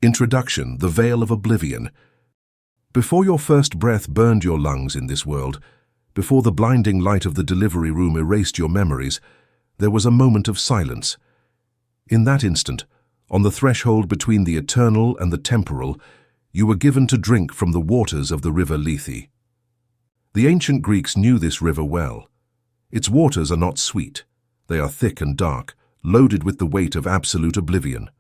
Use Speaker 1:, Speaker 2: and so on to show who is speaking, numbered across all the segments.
Speaker 1: Introduction: The Veil of Oblivion. Before your first breath burned your lungs in this world, before the blinding light of the delivery room erased your memories, there was a moment of silence. In that instant, on the threshold between the eternal and the temporal, you were given to drink from the waters of the river Lethe. The ancient Greeks knew this river well. Its waters are not sweet. They are thick and dark, loaded with the weight of absolute oblivion.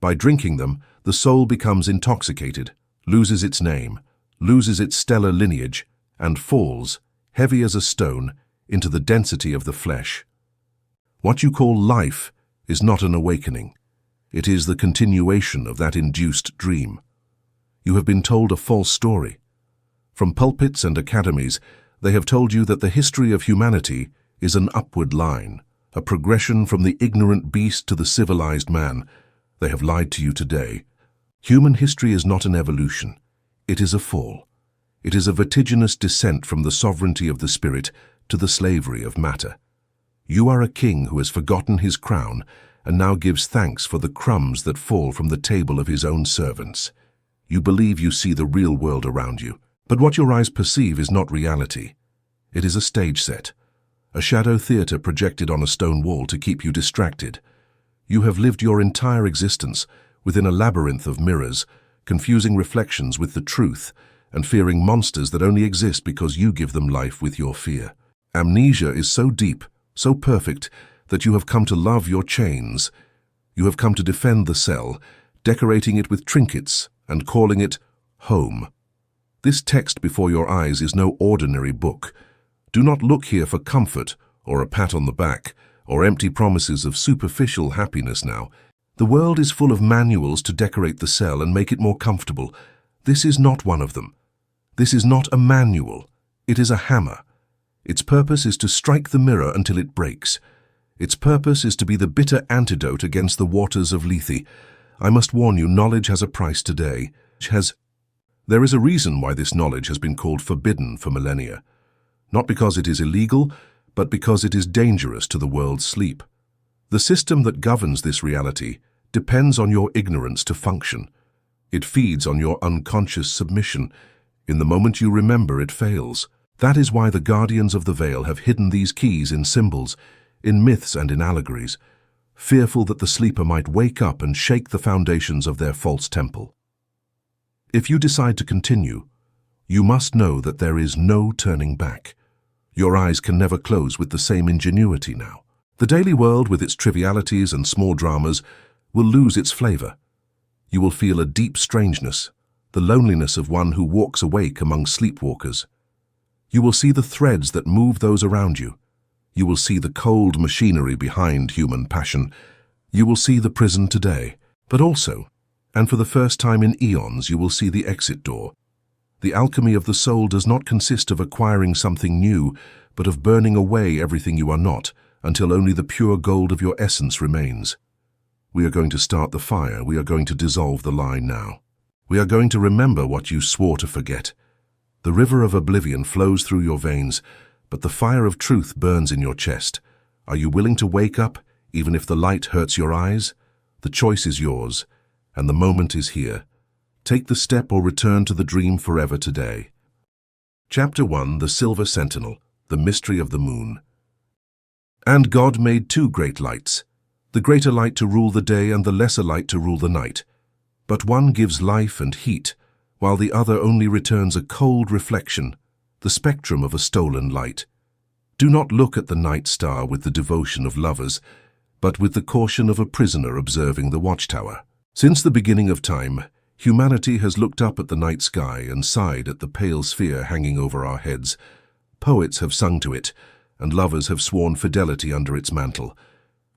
Speaker 1: By drinking them, the soul becomes intoxicated, loses its name, loses its stellar lineage, and falls, heavy as a stone, into the density of the flesh. What you call life is not an awakening. It is the continuation of that induced dream. You have been told a false story. From pulpits and academies, they have told you that the history of humanity is an upward line, a progression from the ignorant beast to the civilized man. They have lied to you today. Human history is not an evolution. It is a fall. It is a vertiginous descent from the sovereignty of the spirit to the slavery of matter. You are a king who has forgotten his crown and now gives thanks for the crumbs that fall from the table of his own servants. You believe you see the real world around you, but what your eyes perceive is not reality. It is a stage set, a shadow theater projected on a stone wall to keep you distracted. You have lived your entire existence within a labyrinth of mirrors, confusing reflections with the truth and fearing monsters that only exist because you give them life with your fear. Amnesia is so deep, so perfect, that you have come to love your chains. You have come to defend the cell, decorating it with trinkets and calling it home. This text before your eyes is no ordinary book. Do not look here for comfort or a pat on the back or empty promises of superficial happiness now. The world is full of manuals to decorate the cell and make it more comfortable. This is not one of them. This is not a manual. It is a hammer. Its purpose is to strike the mirror until it breaks. Its purpose is to be the bitter antidote against the waters of Lethe. I must warn you, knowledge has a price today. There is a reason why this knowledge has been called forbidden for millennia. Not because it is illegal, but because it is dangerous to the world's sleep. The system that governs this reality depends on your ignorance to function. It feeds on your unconscious submission. In the moment you remember, it fails. That is why the guardians of the veil have hidden these keys in symbols, in myths and in allegories, fearful that the sleeper might wake up and shake the foundations of their false temple. If you decide to continue, you must know that there is no turning back. Your eyes can never close with the same ingenuity now. The daily world, with its trivialities and small dramas, will lose its flavor. You will feel a deep strangeness, the loneliness of one who walks awake among sleepwalkers. You will see the threads that move those around you. You will see the cold machinery behind human passion. You will see the prison today, but also, and for the first time in eons, you will see the exit door. The alchemy of the soul does not consist of acquiring something new, but of burning away everything you are not, until only the pure gold of your essence remains. We are going to start the fire. We are going to dissolve the lie now. We are going to remember what you swore to forget. The river of oblivion flows through your veins, but the fire of truth burns in your chest. Are you willing to wake up, even if the light hurts your eyes? The choice is yours, and the moment is here. Take the step or return to the dream forever today. Chapter 1: The Silver Sentinel, the Mystery of the Moon. And God made two great lights, the greater light to rule the day and the lesser light to rule the night. But one gives life and heat, while the other only returns a cold reflection, the spectrum of a stolen light. Do not look at the night star with the devotion of lovers, but with the caution of a prisoner observing the watchtower. Since the beginning of time, humanity has looked up at the night sky and sighed at the pale sphere hanging over our heads. Poets have sung to it, and lovers have sworn fidelity under its mantle.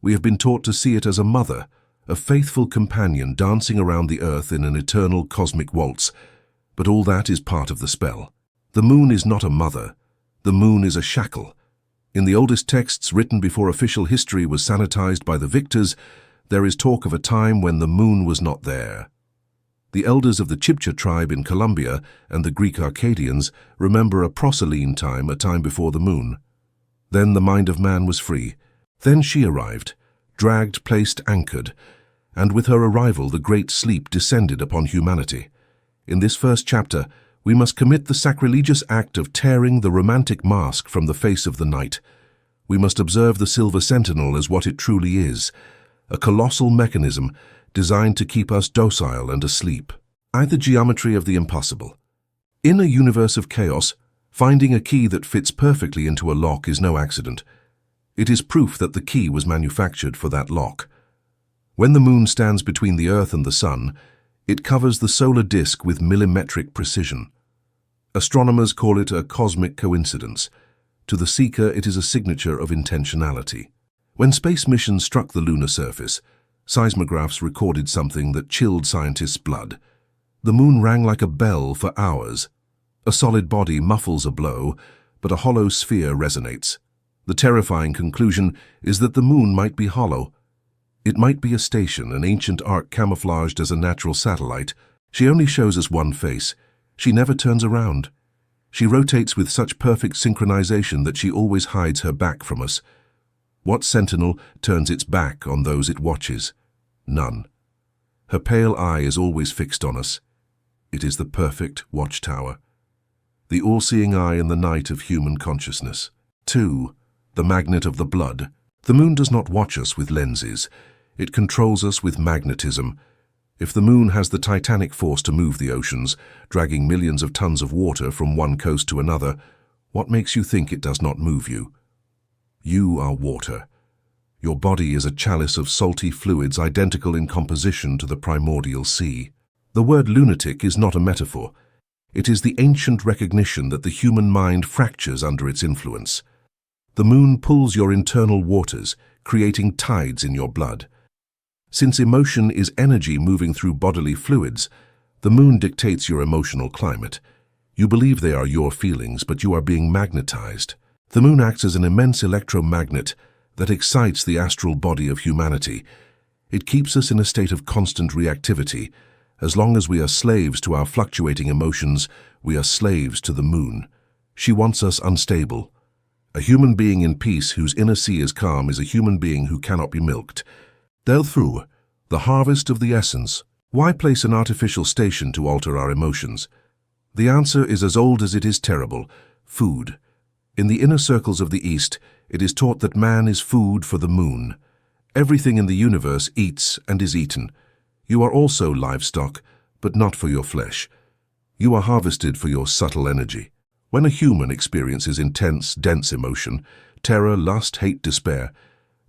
Speaker 1: We have been taught to see it as a mother, a faithful companion dancing around the earth in an eternal cosmic waltz. But all that is part of the spell. The moon is not a mother. The moon is a shackle. In the oldest texts written before official history was sanitized by the victors, there is talk of a time when the moon was not there. The elders of the Chibcha tribe in Colombia and the Greek Arcadians remember a Proserpine time, a time before the moon. Then the mind of man was free. Then she arrived, dragged, placed, anchored, and with her arrival the great sleep descended upon humanity. In this first chapter, we must commit the sacrilegious act of tearing the romantic mask from the face of the night. We must observe the Silver Sentinel as what it truly is, a colossal mechanism designed to keep us docile and asleep. The geometry of the impossible. In a universe of chaos, finding a key that fits perfectly into a lock is no accident. It is proof that the key was manufactured for that lock. When the moon stands between the Earth and the Sun, it covers the solar disk with millimetric precision. Astronomers call it a cosmic coincidence. To the seeker, it is a signature of intentionality. When space missions struck the lunar surface, seismographs recorded something that chilled scientists' blood. The moon rang like a bell for hours. A solid body muffles a blow, but a hollow sphere resonates. The terrifying conclusion is that the moon might be hollow. It might be a station, an ancient ark camouflaged as a natural satellite. She only shows us one face. She never turns around. She rotates with such perfect synchronization that she always hides her back from us. What sentinel turns its back on those it watches? None. Her pale eye is always fixed on us. It is the perfect watchtower. The all-seeing eye in the night of human consciousness. 2. The magnet of the blood. The moon does not watch us with lenses. It controls us with magnetism. If the moon has the titanic force to move the oceans, dragging millions of tons of water from one coast to another, what makes you think it does not move you? You are water. Your body is a chalice of salty fluids identical in composition to the primordial sea. The word lunatic is not a metaphor. It is the ancient recognition that the human mind fractures under its influence. The moon pulls your internal waters, creating tides in your blood. Since emotion is energy moving through bodily fluids, the moon dictates your emotional climate. You believe they are your feelings, but you are being magnetized. The moon acts as an immense electromagnet that excites the astral body of humanity. It keeps us in a state of constant reactivity. As long as we are slaves to our fluctuating emotions, we are slaves to the moon. She wants us unstable. A human being in peace whose inner sea is calm is a human being who cannot be milked. Through the harvest of the essence. Why place an artificial station to alter our emotions? The answer is as old as it is terrible: food. In the inner circles of the East, it is taught that man is food for the moon. Everything in the universe eats and is eaten. You are also livestock, but not for your flesh. You are harvested for your subtle energy. When a human experiences intense, dense emotion, terror, lust, hate, despair,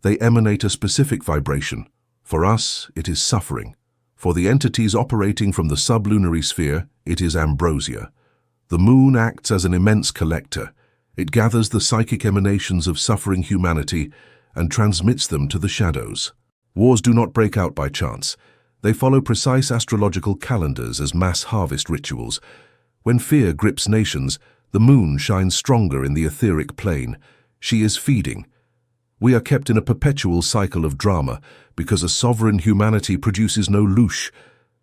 Speaker 1: they emanate a specific vibration. For us, it is suffering. For the entities operating from the sublunary sphere, it is ambrosia. The moon acts as an immense collector. It gathers the psychic emanations of suffering humanity and transmits them to the shadows. Wars do not break out by chance. They follow precise astrological calendars as mass harvest rituals. When fear grips nations, the moon shines stronger in the etheric plane. She is feeding. We are kept in a perpetual cycle of drama because a sovereign humanity produces no louche,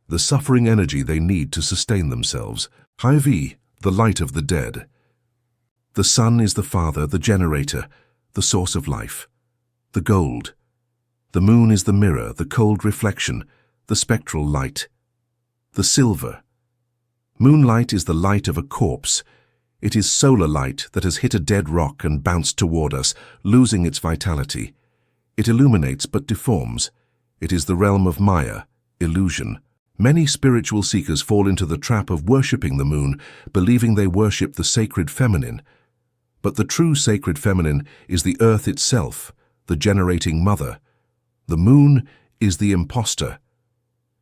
Speaker 1: the suffering energy they need to sustain themselves. Hy-Vee, the light of the dead. The sun is the father, the generator, the source of life, the gold. The moon is the mirror, the cold reflection, the spectral light. The silver. Moonlight is the light of a corpse. It is solar light that has hit a dead rock and bounced toward us, losing its vitality. It illuminates but deforms. It is the realm of Maya, illusion. Many spiritual seekers fall into the trap of worshipping the moon, believing they worship the sacred feminine. But the true sacred feminine is the earth itself, the generating mother. The moon is the imposter.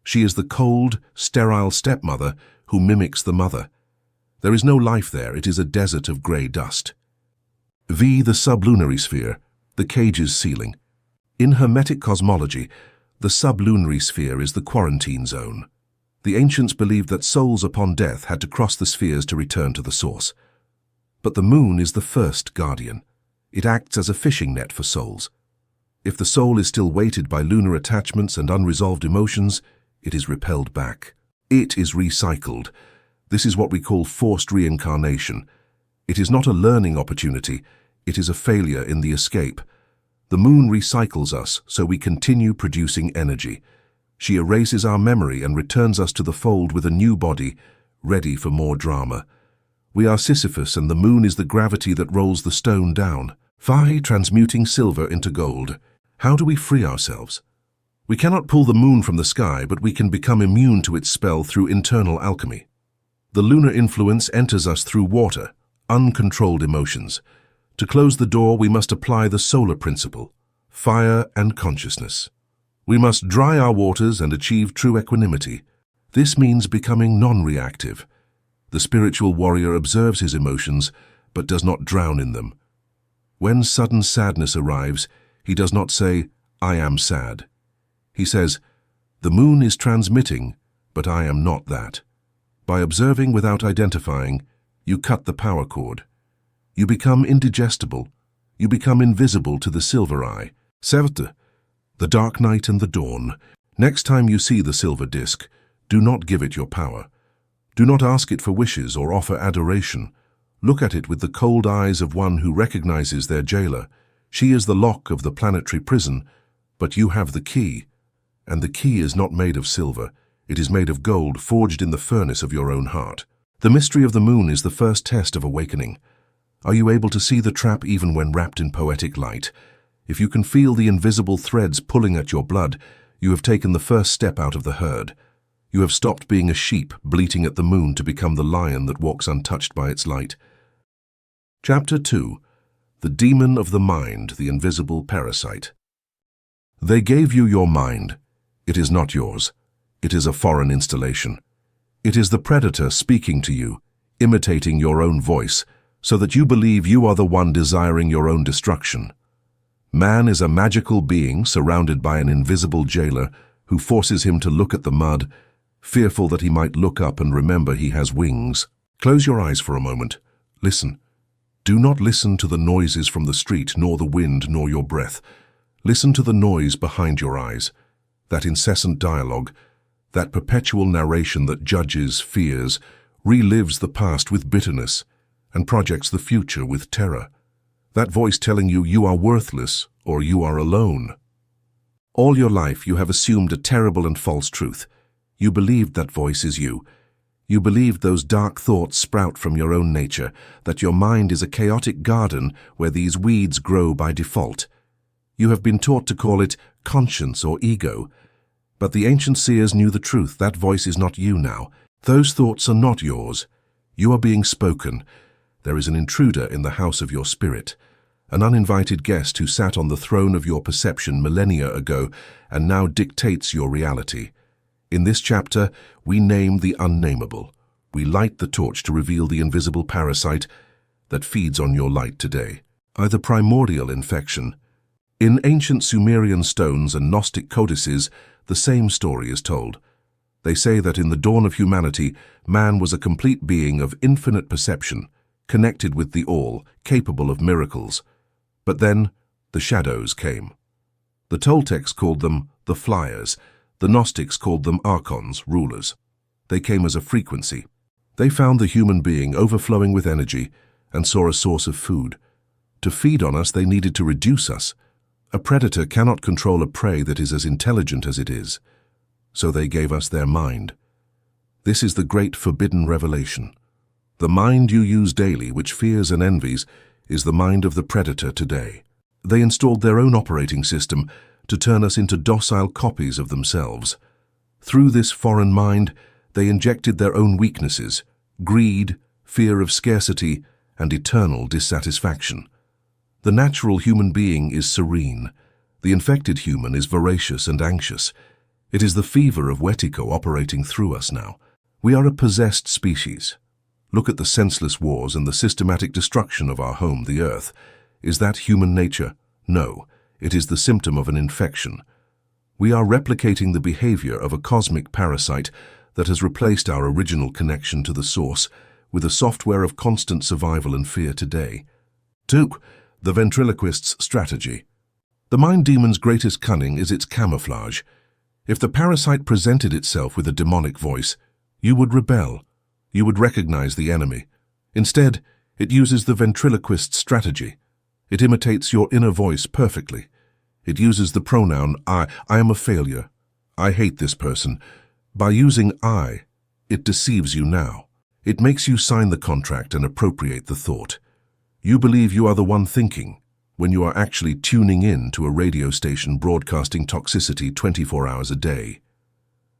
Speaker 1: She is the cold, sterile stepmother who mimics the mother. There is no life there, it is a desert of grey dust. V, the sublunary sphere, the cage's ceiling. In Hermetic cosmology, the sublunary sphere is the quarantine zone. The ancients believed that souls upon death had to cross the spheres to return to the source. But the moon is the first guardian. It acts as a fishing net for souls. If the soul is still weighted by lunar attachments and unresolved emotions, it is repelled back. It is recycled. This is what we call forced reincarnation. It is not a learning opportunity, it is a failure in the escape. The moon recycles us so we continue producing energy. She erases our memory and returns us to the fold with a new body, ready for more drama. We are Sisyphus, and the moon is the gravity that rolls the stone down. Phi transmuting silver into gold. How do we free ourselves? We cannot pull the moon from the sky, but we can become immune to its spell through internal alchemy. The lunar influence enters us through water, uncontrolled emotions. To close the door, we must apply the solar principle, fire and consciousness. We must dry our waters and achieve true equanimity. This means becoming non-reactive. The spiritual warrior observes his emotions, but does not drown in them. When sudden sadness arrives, he does not say, "I am sad." He says, "The moon is transmitting, but I am not that." By observing without identifying, you cut the power cord. You become indigestible. You become invisible to the silver eye. Certes, the dark night and the dawn. Next time you see the silver disc, do not give it your power. Do not ask it for wishes or offer adoration. Look at it with the cold eyes of one who recognizes their jailer. She is the lock of the planetary prison, but you have the key. And the key is not made of silver. It is made of gold forged in the furnace of your own heart. The mystery of the moon is the first test of awakening. Are you able to see the trap even when wrapped in poetic light? If you can feel the invisible threads pulling at your blood, you have taken the first step out of the herd. You have stopped being a sheep bleating at the moon to become the lion that walks untouched by its light. Chapter 2. The Demon of the Mind, the Invisible Parasite. They gave you your mind. It is not yours. It is a foreign installation. It is the predator speaking to you, imitating your own voice, so that you believe you are the one desiring your own destruction. Man is a magical being surrounded by an invisible jailer who forces him to look at the mud, fearful that he might look up and remember he has wings. Close your eyes for a moment. Listen. Do not listen to the noises from the street, nor the wind, nor your breath. Listen to the noise behind your eyes, that incessant dialogue, that perpetual narration that judges, fears, relives the past with bitterness, and projects the future with terror. That voice telling you you are worthless or you are alone. All your life you have assumed a terrible and false truth. You believed that voice is you. You believed those dark thoughts sprout from your own nature, that your mind is a chaotic garden where these weeds grow by default. You have been taught to call it conscience or ego. But the ancient seers knew the truth. That voice is not you now. Those thoughts are not yours. You are being spoken. There is an intruder in the house of your spirit, an uninvited guest who sat on the throne of your perception millennia ago and now dictates your reality. In this chapter, we name the unnameable. We light the torch to reveal the invisible parasite that feeds on your light today. The primordial infection. In ancient Sumerian stones and Gnostic codices, the same story is told. They say that in the dawn of humanity, man was a complete being of infinite perception, connected with the all, capable of miracles. But then, the shadows came. The Toltecs called them the flyers. The Gnostics called them archons, rulers. They came as a frequency. They found the human being overflowing with energy and saw a source of food. To feed on us, they needed to reduce us. A predator cannot control a prey that is as intelligent as it is. So they gave us their mind. This is the great forbidden revelation. The mind you use daily, which fears and envies, is the mind of the predator today. They installed their own operating system to turn us into docile copies of themselves. Through this foreign mind, they injected their own weaknesses, greed, fear of scarcity, and eternal dissatisfaction. The natural human being is serene. The infected human is voracious and anxious. It is the fever of Wetiko operating through us now. We are a possessed species. Look at the senseless wars and the systematic destruction of our home, the earth. Is that human nature? No. It is the symptom of an infection. We are replicating the behavior of a cosmic parasite that has replaced our original connection to the source with a software of constant survival and fear today. 2. The ventriloquist's strategy. The mind demon's greatest cunning is its camouflage. If the parasite presented itself with a demonic voice, you would rebel. You would recognize the enemy. Instead, it uses the ventriloquist's strategy. It imitates your inner voice perfectly. It uses the pronoun I am a failure. I hate this person. By using I, it deceives you now. It makes you sign the contract and appropriate the thought. You believe you are the one thinking, when you are actually tuning in to a radio station broadcasting toxicity 24 hours a day.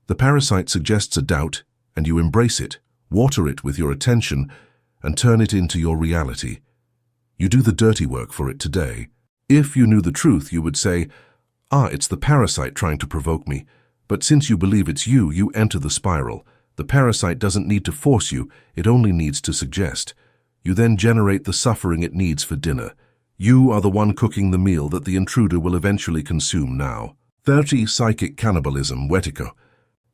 Speaker 1: The parasite suggests a doubt, and you embrace it, water it with your attention, and turn it into your reality. You do the dirty work for it today. If you knew the truth, you would say, it's the parasite trying to provoke me. But since you believe it's you, you enter the spiral. The parasite doesn't need to force you, it only needs to suggest. You then generate the suffering it needs for dinner. You are the one cooking the meal that the intruder will eventually consume now. 30. Psychic cannibalism, Wetiko.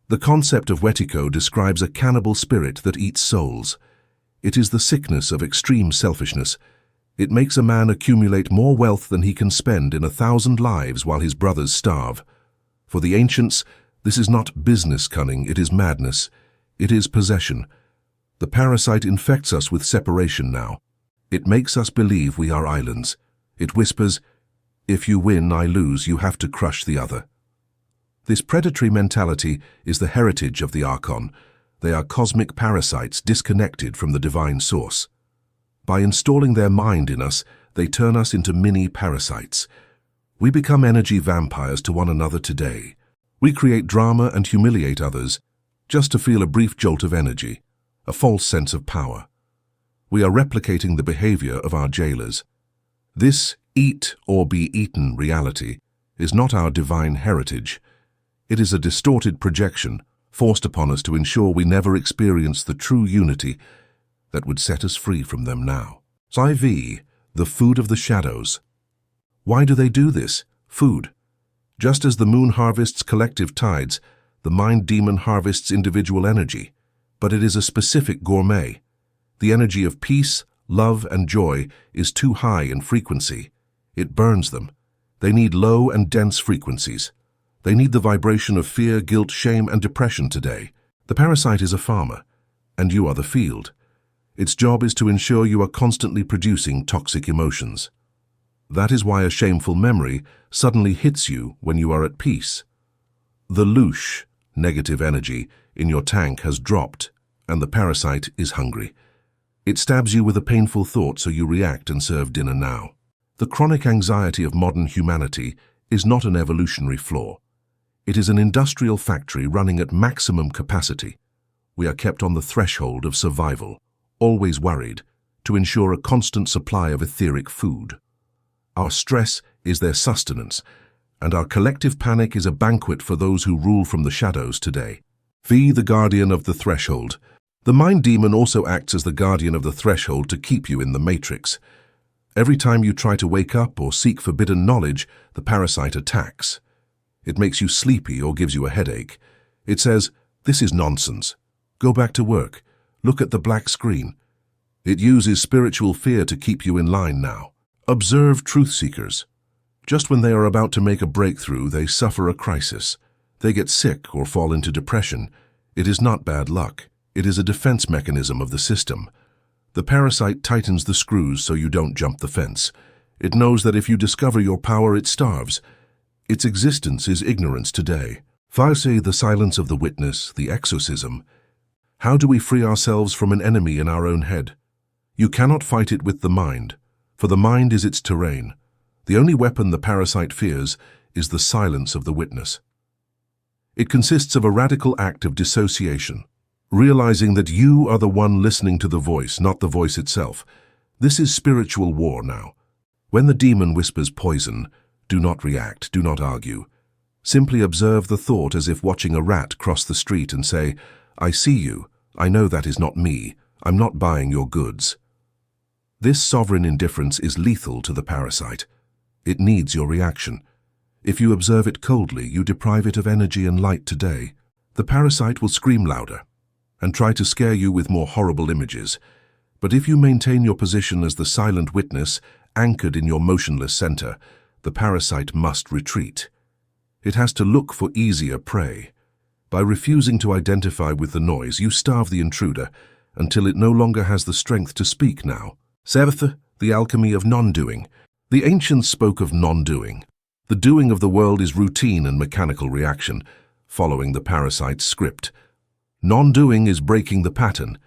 Speaker 1: The concept of Wetiko describes a cannibal spirit that eats souls. It is the sickness of extreme selfishness. It makes a man accumulate more wealth than he can spend in 1,000 lives while his brothers starve. For the ancients, this is not business cunning, it is madness. It is possession. The parasite infects us with separation now. It makes us believe we are islands. It whispers, if you win, I lose, you have to crush the other. This predatory mentality is the heritage of the Archon. They are cosmic parasites disconnected from the divine source. By installing their mind in us, they turn us into mini-parasites. We become energy vampires to one another today. We create drama and humiliate others, just to feel a brief jolt of energy, a false sense of power. We are replicating the behavior of our jailers. This eat or be eaten reality is not our divine heritage. It is a distorted projection forced upon us to ensure we never experience the true unity that would set us free from them now. IV, the food of the shadows. Why do they do this? Food. Just as the moon harvests collective tides, the mind demon harvests individual energy, but it is a specific gourmet. The energy of peace, love, and joy is too high in frequency. It burns them. They need low and dense frequencies. They need the vibration of fear, guilt, shame, and depression today. The parasite is a farmer, and you are the field. Its job is to ensure you are constantly producing toxic emotions. That is why a shameful memory suddenly hits you when you are at peace. The louche, negative energy, in your tank has dropped, and the parasite is hungry. It stabs you with a painful thought, so you react and serve dinner now. The chronic anxiety of modern humanity is not an evolutionary flaw. It is an industrial factory running at maximum capacity. We are kept on the threshold of survival, always worried, to ensure a constant supply of etheric food. Our stress is their sustenance, and our collective panic is a banquet for those who rule from the shadows today. V, the guardian of the threshold. The mind demon also acts as the guardian of the threshold to keep you in the matrix. Every time you try to wake up or seek forbidden knowledge, the parasite attacks. It makes you sleepy or gives you a headache. It says, this is nonsense. Go back to work. Look at the black screen. It uses spiritual fear to keep you in line now. Observe truth seekers. Just when they are about to make a breakthrough, they suffer a crisis. They get sick or fall into depression. It is not bad luck. It is a defense mechanism of the system. The parasite tightens the screws so you don't jump the fence. It knows that if you discover your power, it starves. Its existence is ignorance today. Farse, the silence of the witness, the exorcism. How do we free ourselves from an enemy in our own head? You cannot fight it with the mind, for the mind is its terrain. The only weapon the parasite fears is the silence of the witness. It consists of a radical act of dissociation, realizing that you are the one listening to the voice, not the voice itself. This is spiritual war now. When the demon whispers poison, do not react, do not argue. Simply observe the thought as if watching a rat cross the street and say, I see you, I know that is not me, I'm not buying your goods. This sovereign indifference is lethal to the parasite. It needs your reaction. If you observe it coldly, you deprive it of energy and light today. The parasite will scream louder and try to scare you with more horrible images. But if you maintain your position as the silent witness, anchored in your motionless center, the parasite must retreat. It has to look for easier prey. By refusing to identify with the noise, you starve the intruder until it no longer has the strength to speak now. 7th, the alchemy of non-doing. The ancients spoke of non-doing. The doing of the world is routine and mechanical reaction. following the parasite's script. Non-doing is breaking the pattern.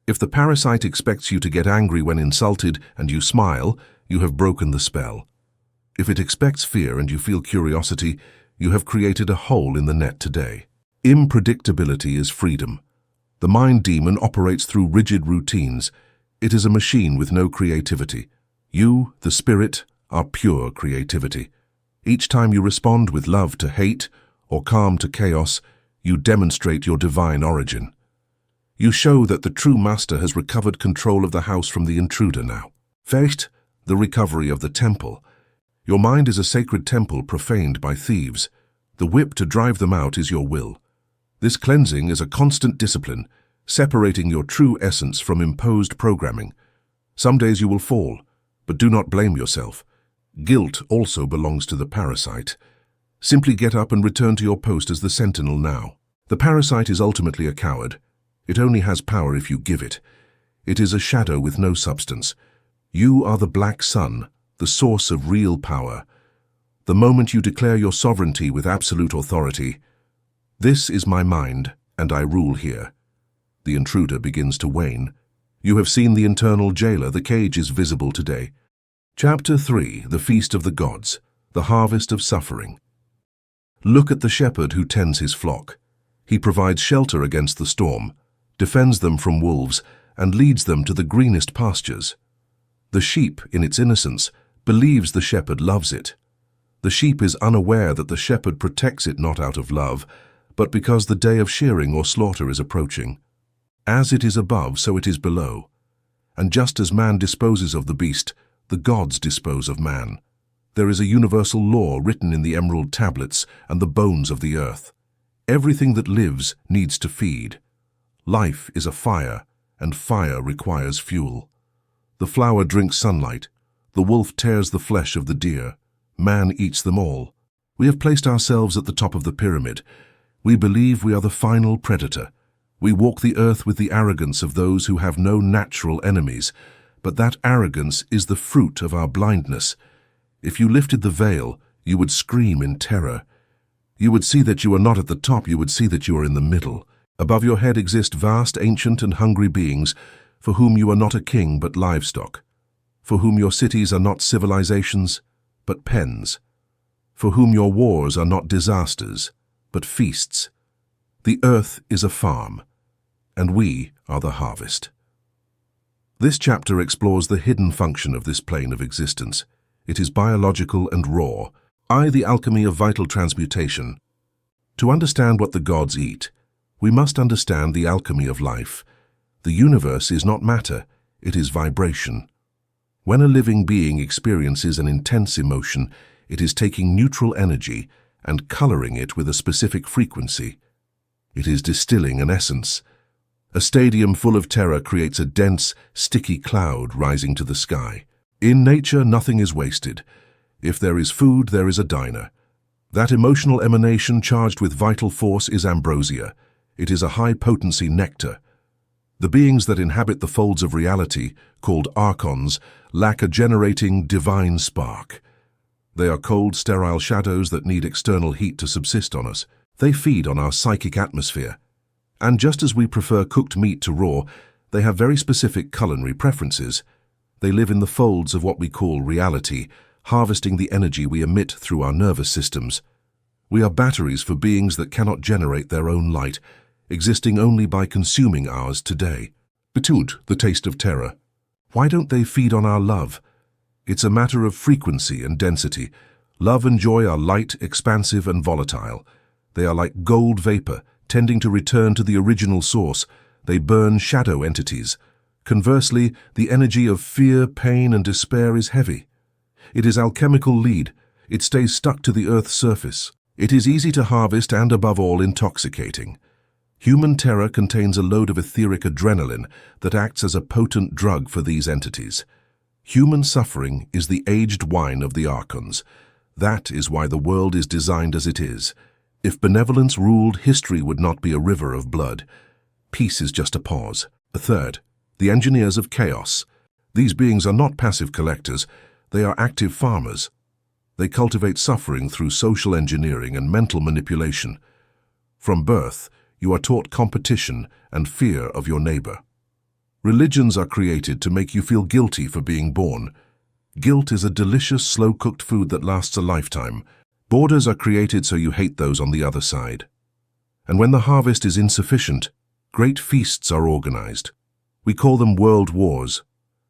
Speaker 1: If the parasite expects you to get angry when insulted and you smile, you have broken the spell. If it expects fear and you feel curiosity, you have created a hole in the net today. Unpredictability is freedom. The mind demon operates through rigid routines. It is a machine with no creativity. You, the spirit, are pure creativity. Each time you respond with love to hate or calm to chaos, you demonstrate your divine origin. You show that the true master has recovered control of the house from the intruder now. Fecht, the recovery of the temple. Your mind is a sacred temple profaned by thieves. The whip to drive them out is your will. This cleansing is a constant discipline, separating your true essence from imposed programming. Some days you will fall, but do not blame yourself. Guilt also belongs to the parasite. Simply get up and return to your post as the sentinel now. The parasite is ultimately a coward. It only has power if you give it. It is a shadow with no substance. You are the Black Sun, the source of real power. The moment you declare your sovereignty with absolute authority, "This is my mind, and I rule here," the intruder begins to wane. You have seen the internal jailer. The cage is visible today. Chapter 3, The Feast of the Gods, the Harvest of Suffering. Look at the shepherd who tends his flock. He provides shelter against the storm, defends them from wolves, and leads them to the greenest pastures. The sheep, in its innocence, believes the shepherd loves it. The sheep is unaware that the shepherd protects it not out of love, but because the day of shearing or slaughter is approaching. As it is above, so it is below. And just as man disposes of the beast, the gods dispose of man. There is a universal law written in the emerald tablets and the bones of the earth. Everything that lives needs to feed. Life is a fire, and fire requires fuel. The flower drinks sunlight. The wolf tears the flesh of the deer. Man eats them all. We have placed ourselves at the top of the pyramid. We believe we are the final predator. We walk the earth with the arrogance of those who have no natural enemies, but that arrogance is the fruit of our blindness. If you lifted the veil, you would scream in terror. You would see that you are not at the top, you would see that you are in the middle. Above your head exist vast, ancient and hungry beings, for whom you are not a king but livestock, for whom your cities are not civilizations but pens, for whom your wars are not disasters but feasts. The earth is a farm, and we are the harvest. This chapter explores the hidden function of this plane of existence. It is biological and raw. The alchemy of vital transmutation. To understand what the gods eat, we must understand the alchemy of life. The universe is not matter, it is vibration. When a living being experiences an intense emotion, it is taking neutral energy and coloring it with a specific frequency. It is distilling an essence. A stadium full of terror creates a dense, sticky cloud rising to the sky. In nature, nothing is wasted. If there is food, there is a diner. That emotional emanation charged with vital force is ambrosia. It is a high-potency nectar. The beings that inhabit the folds of reality, called archons, lack a generating divine spark. They are cold, sterile shadows that need external heat to subsist on us. They feed on our psychic atmosphere. And just as we prefer cooked meat to raw, they have very specific culinary preferences. They live in the folds of what we call reality, harvesting the energy we emit through our nervous systems. We are batteries for beings that cannot generate their own light, existing only by consuming ours today. Betud, the taste of terror. Why don't they feed on our love? It's a matter of frequency and density. Love and joy are light, expansive, and volatile. They are like gold vapor, tending to return to the original source. They burn shadow entities. Conversely, the energy of fear, pain, and despair is heavy. It is alchemical lead. It stays stuck to the earth's surface. It is easy to harvest and, above all, intoxicating. Human terror contains a load of etheric adrenaline that acts as a potent drug for these entities. Human suffering is the aged wine of the archons. That is why the world is designed as it is. If benevolence ruled, history would not be a river of blood. Peace is just a pause. A third, the engineers of chaos. These beings are not passive collectors. They are active farmers. They cultivate suffering through social engineering and mental manipulation. From birth, you are taught competition and fear of your neighbor. Religions are created to make you feel guilty for being born. Guilt is a delicious, slow-cooked food that lasts a lifetime. Borders are created so you hate those on the other side. And when the harvest is insufficient, great feasts are organized. We call them world wars.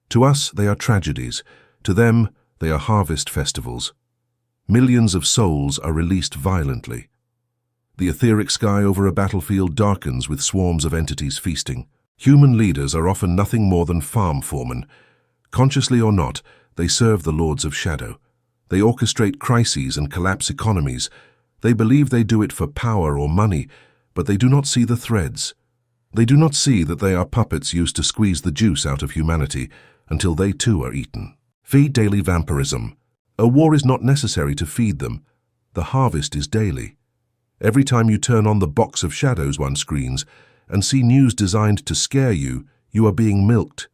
Speaker 1: To us, they are tragedies. To them, they are harvest festivals. Millions of souls are released violently. The etheric sky over a battlefield darkens with swarms of entities feasting. Human leaders are often nothing more than farm foremen. Consciously or not, they serve the lords of shadow. They orchestrate crises and collapse economies. They believe they do it for power or money, but they do not see the threads. They do not see that they are puppets used to squeeze the juice out of humanity until they too are eaten. Feed daily vampirism. A war is not necessary to feed them. The harvest is daily. Every time you turn on the box of shadows one screens and see news designed to scare you, you are being milked.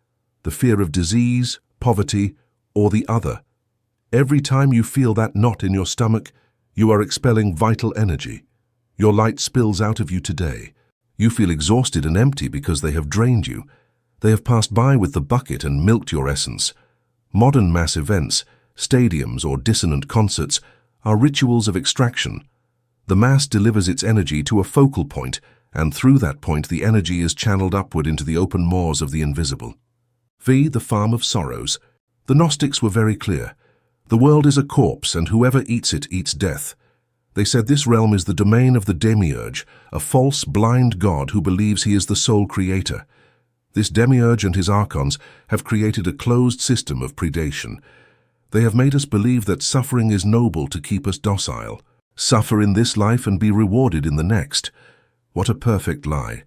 Speaker 1: The fear of disease, poverty, or the other. Every time you feel that knot in your stomach, you are expelling vital energy. Your light spills out of you today. You feel exhausted and empty because they have drained you. They have passed by with the bucket and milked your essence. Modern mass events, stadiums or dissonant concerts, are rituals of extraction. The mass delivers its energy to a focal point, and through that point the energy is channeled upward into the open maws of the invisible. Feed the farm of sorrows. The Gnostics were very clear. The world is a corpse, and whoever eats it eats death. They said this realm is the domain of the demiurge, a false, blind god who believes he is the sole creator. This demiurge and his archons have created a closed system of predation. They have made us believe that suffering is noble to keep us docile. Suffer in this life and be rewarded in the next. What a perfect lie.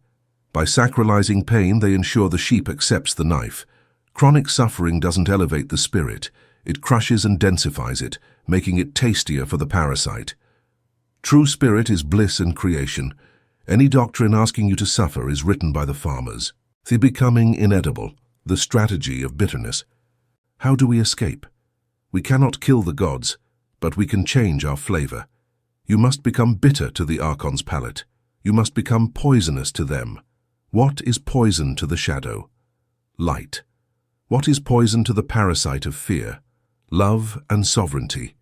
Speaker 1: By sacralizing pain, they ensure the sheep accepts the knife. Chronic suffering doesn't elevate the spirit. It crushes and densifies it, making it tastier for the parasite. True spirit is bliss and creation. Any doctrine asking you to suffer is written by the farmers. The becoming inedible, the strategy of bitterness. How do we escape? We cannot kill the gods, but we can change our flavor. You must become bitter to the Archon's palate. You must become poisonous to them. What is poison to the shadow? Light. What is poison to the parasite of fear? Love and sovereignty.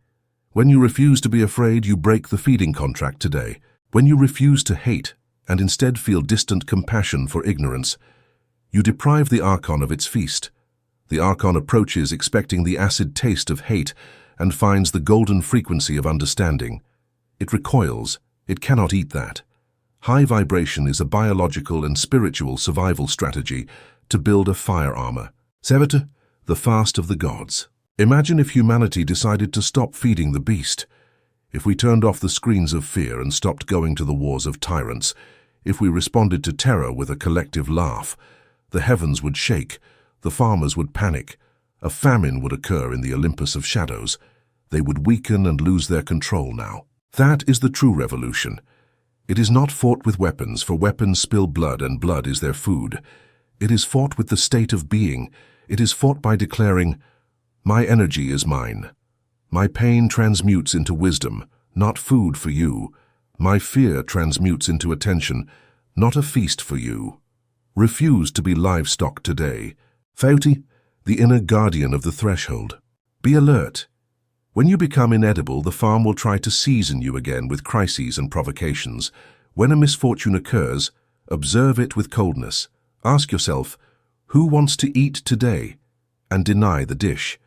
Speaker 1: When you refuse to be afraid, you break the feeding contract today. When you refuse to hate and instead feel distant compassion for ignorance, you deprive the Archon of its feast. The Archon approaches expecting the acid taste of hate and finds the golden frequency of understanding. It recoils. It cannot eat that. High vibration is a biological and spiritual survival strategy to build a fire armor. Sevator, the fast of the gods. Imagine if humanity decided to stop feeding the beast. If we turned off the screens of fear and stopped going to the wars of tyrants. If we responded to terror with a collective laugh. The heavens would shake. The farmers would panic. A famine would occur in the Olympus of shadows. They would weaken and lose their control now. That is the true revolution. It is not fought with weapons, for weapons spill blood and blood is their food. It is fought with the state of being. It is fought by declaring, "My energy is mine. My pain transmutes into wisdom, not food for you. My fear transmutes into attention, not a feast for you." Refuse to be livestock today. Fauti, the inner guardian of the threshold. Be alert. When you become inedible, the farm will try to season you again with crises and provocations. When a misfortune occurs, observe it with coldness. Ask yourself, who wants to eat today? And deny the dish.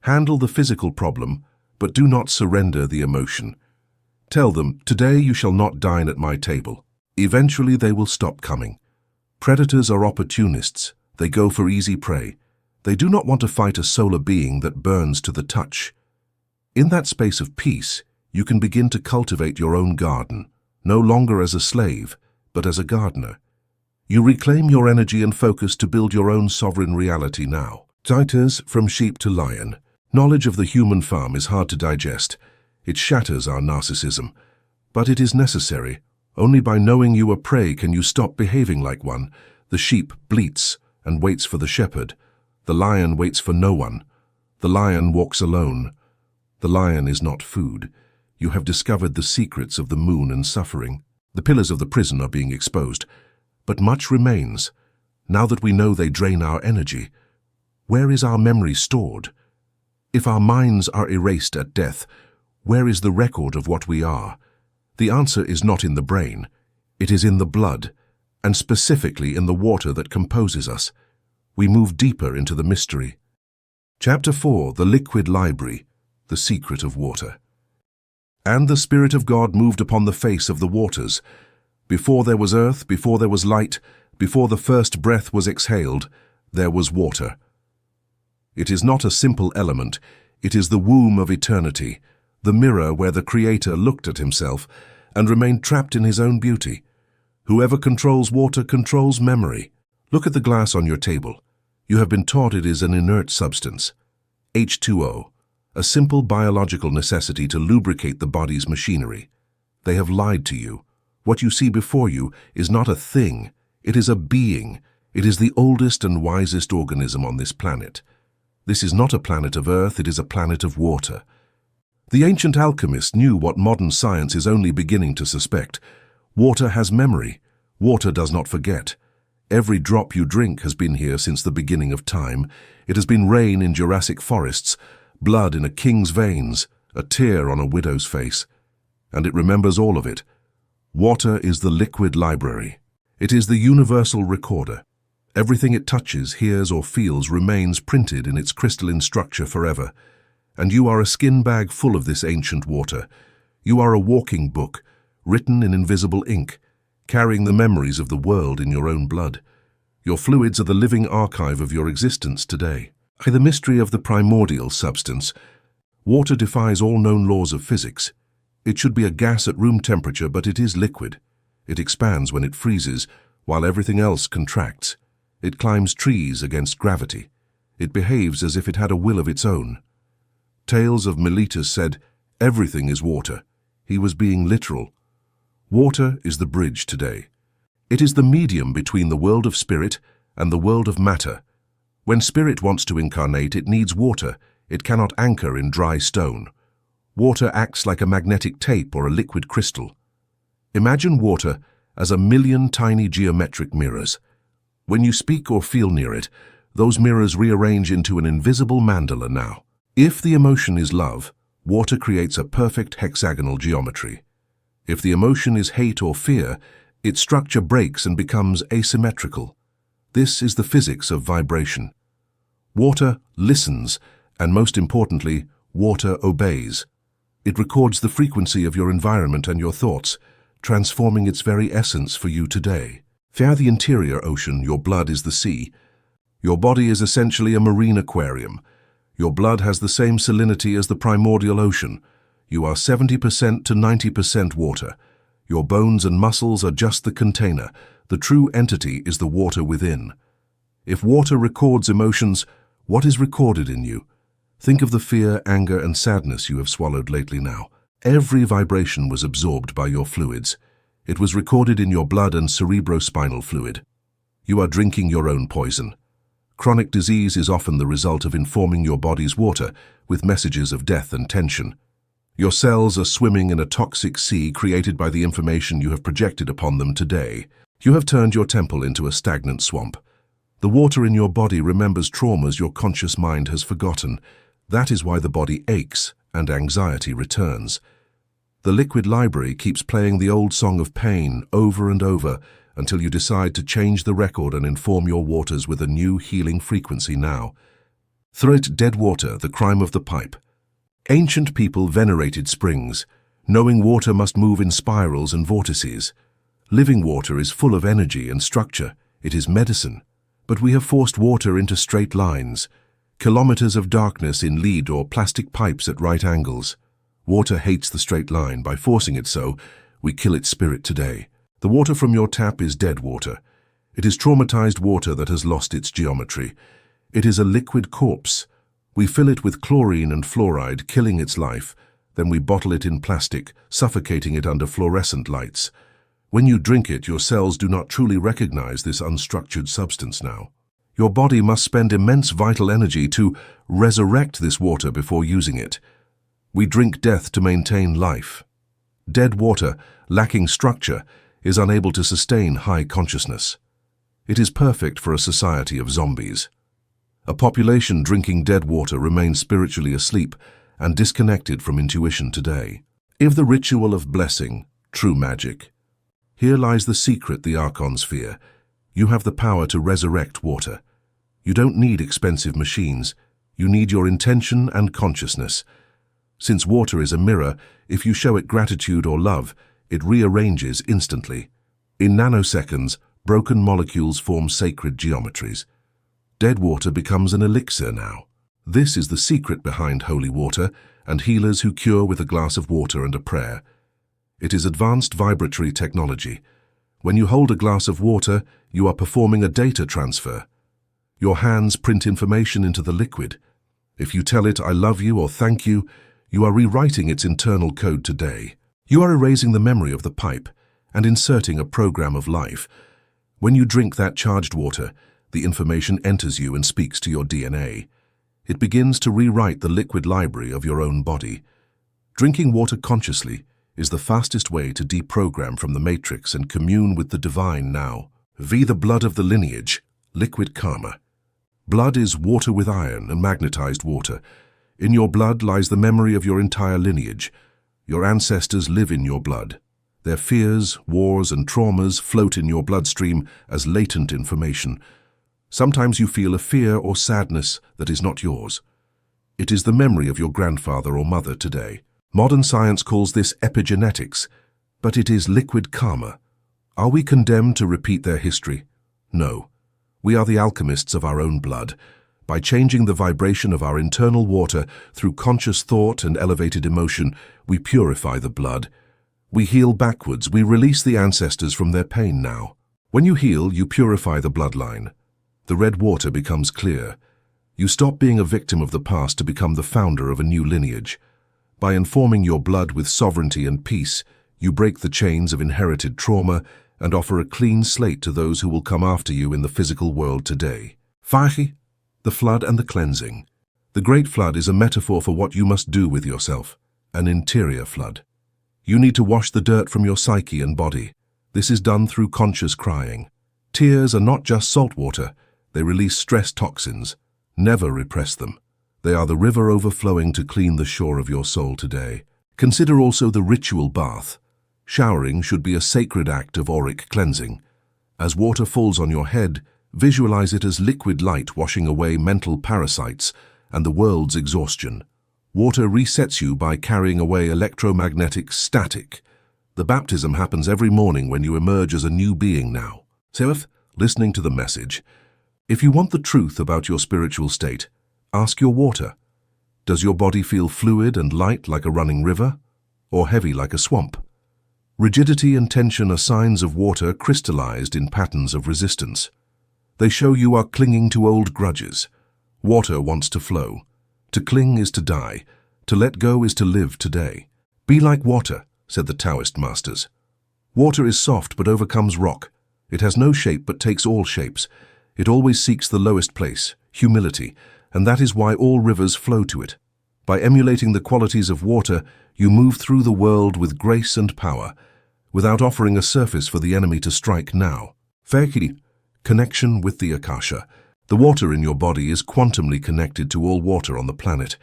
Speaker 1: Handle the physical problem, but do not surrender the emotion. Tell them, today you shall not dine at my table. Eventually they will stop coming. Predators are opportunists. They go for easy prey. They do not want to fight a solar being that burns to the touch. In that space of peace, you can begin to cultivate your own garden, no longer as a slave, but as a gardener. You reclaim your energy and focus to build your own sovereign reality now. Titers from sheep to lion. Knowledge of the human farm is hard to digest. It shatters our narcissism. But it is necessary. Only by knowing you are prey can you stop behaving like one. The sheep bleats and waits for the shepherd. The lion waits for no one. The lion walks alone. The lion is not food. You have discovered the secrets of the moon and suffering. The pillars of the prison are being exposed, but much remains. Now that we know they drain our energy, where is our memory stored? If our minds are erased at death, where is the record of what we are? The answer is not in the brain. It is in the blood, and specifically in the water that composes us. We move deeper into the mystery. Chapter 4, The Liquid Library, The Secret of Water. And the Spirit of God moved upon the face of the waters. Before there was earth, before there was light, before the first breath was exhaled, there was water. It is not a simple element, it is the womb of eternity, the mirror where the Creator looked at himself and remained trapped in his own beauty. Whoever controls water controls memory. Look at the glass on your table. You have been taught it is an inert substance. H2O, a simple biological necessity to lubricate the body's machinery. They have lied to you. What you see before you is not a thing, it is a being. It is the oldest and wisest organism on this planet. This is not a planet of earth, it is a planet of water. The ancient alchemists knew what modern science is only beginning to suspect. Water has memory. Water does not forget. Every drop you drink has been here since the beginning of time. It has been rain in Jurassic forests, blood in a king's veins, a tear on a widow's face. And it remembers all of it. Water is the liquid library. It is the universal recorder. Everything it touches, hears, or feels remains printed in its crystalline structure forever. And you are a skin bag full of this ancient water. You are a walking book, written in invisible ink, carrying the memories of the world in your own blood. Your fluids are the living archive of your existence today. The mystery of the primordial substance. Water defies all known laws of physics. It should be a gas at room temperature, but it is liquid. It expands when it freezes, while everything else contracts. It climbs trees against gravity. It behaves as if it had a will of its own. Tales of Miletus said, "Everything is water." He was being literal. Water is the bridge today. It is the medium between the world of spirit and the world of matter. When spirit wants to incarnate, it needs water. It cannot anchor in dry stone. Water acts like a magnetic tape or a liquid crystal. Imagine water as a million tiny geometric mirrors. When you speak or feel near it, those mirrors rearrange into an invisible mandala now. If the emotion is love, water creates a perfect hexagonal geometry. If the emotion is hate or fear, its structure breaks and becomes asymmetrical. This is the physics of vibration. Water listens, and most importantly, water obeys. It records the frequency of your environment and your thoughts, transforming its very essence for you today. Via the interior ocean, your blood is the sea. Your body is essentially a marine aquarium. Your blood has the same salinity as the primordial ocean. You are 70% to 90% water. Your bones and muscles are just the container. The true entity is the water within. If water records emotions, what is recorded in you? Think of the fear, anger, and sadness you have swallowed lately now. Every vibration was absorbed by your fluids. It was recorded in your blood and cerebrospinal fluid. You are drinking your own poison. Chronic disease is often the result of informing your body's water with messages of death and tension. Your cells are swimming in a toxic sea created by the information you have projected upon them today. You have turned your temple into a stagnant swamp. The water in your body remembers traumas your conscious mind has forgotten. That is why the body aches and anxiety returns. The liquid library keeps playing the old song of pain over and over until you decide to change the record and inform your waters with a new healing frequency now. Throw it dead water, the crime of the pipe. Ancient people venerated springs, knowing water must move in spirals and vortices. Living water is full of energy and structure. It is medicine. But we have forced water into straight lines, kilometers of darkness in lead or plastic pipes at right angles. Water hates the straight line. By forcing it so, we kill its spirit today. The water from your tap is dead water. It is traumatized water that has lost its geometry. It is a liquid corpse. We fill it with chlorine and fluoride, killing its life. Then we bottle it in plastic, suffocating it under fluorescent lights. When you drink it, your cells do not truly recognize this unstructured substance now. Your body must spend immense vital energy to resurrect this water before using it. We drink death to maintain life. Dead water, lacking structure, is unable to sustain high consciousness. It is perfect for a society of zombies. A population drinking dead water remains spiritually asleep and disconnected from intuition today. If the ritual of blessing, true magic. Here lies the secret the Archons fear. You have the power to resurrect water. You don't need expensive machines. You need your intention and consciousness. Since water is a mirror, if you show it gratitude or love, it rearranges instantly. In nanoseconds, broken molecules form sacred geometries. Dead water becomes an elixir now. This is the secret behind holy water and healers who cure with a glass of water and a prayer. It is advanced vibratory technology. When you hold a glass of water, you are performing a data transfer. Your hands print information into the liquid. If you tell it, "I love you" or "thank you," you are rewriting its internal code today. You are erasing the memory of the pipe and inserting a program of life. When you drink that charged water, the information enters you and speaks to your DNA. It begins to rewrite the liquid library of your own body. Drinking water consciously is the fastest way to deprogram from the matrix and commune with the divine now. Via the blood of the lineage, liquid karma. Blood is water with iron and magnetized water. In your blood lies the memory of your entire lineage. Your ancestors live in your blood. Their fears, wars, and traumas float in your bloodstream as latent information. Sometimes you feel a fear or sadness that is not yours. It is the memory of your grandfather or mother today. Modern science calls this epigenetics, but it is liquid karma. Are we condemned to repeat their history? No. We are the alchemists of our own blood. By changing the vibration of our internal water through conscious thought and elevated emotion, we purify the blood. We heal backwards. We release the ancestors from their pain now. When you heal, you purify the bloodline. The red water becomes clear. You stop being a victim of the past to become the founder of a new lineage. By informing your blood with sovereignty and peace, you break the chains of inherited trauma and offer a clean slate to those who will come after you in the physical world today. Fahi, the flood and the cleansing. The Great Flood is a metaphor for what you must do with yourself, an interior flood. You need to wash the dirt from your psyche and body. This is done through conscious crying. Tears are not just salt water. They release stress toxins. Never repress them. They are the river overflowing to clean the shore of your soul today. Consider also the ritual bath. Showering should be a sacred act of auric cleansing. As water falls on your head, visualize it as liquid light washing away mental parasites and the world's exhaustion. Water resets you by carrying away electromagnetic static. The baptism happens every morning when you emerge as a new being now. Seraph, listening to the message. If you want the truth about your spiritual state, ask your water. Does your body feel fluid and light like a running river, or heavy like a swamp? Rigidity and tension are signs of water crystallized in patterns of resistance. They show you are clinging to old grudges. Water wants to flow. To cling is to die. To let go is to live today. Be like water, said the Taoist masters. Water is soft but overcomes rock. It has no shape but takes all shapes. It always seeks the lowest place, humility, and that is why all rivers flow to it. By emulating the qualities of water, you move through the world with grace and power, without offering a surface for the enemy to strike now. Feki, connection with the Akasha. The water in your body is quantumly connected to all water on the planet.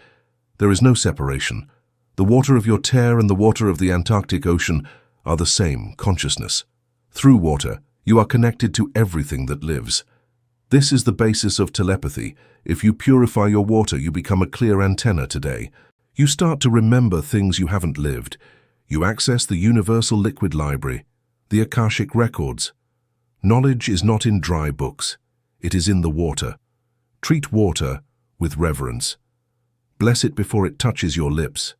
Speaker 1: There is no separation. The water of your tear and the water of the Antarctic Ocean are the same consciousness. Through water, you are connected to everything that lives. This is the basis of telepathy. If you purify your water, you become a clear antenna today. You start to remember things you haven't lived. You access the universal liquid library, the Akashic records. Knowledge is not in dry books. It is in the water. Treat water with reverence. Bless it before it touches your lips.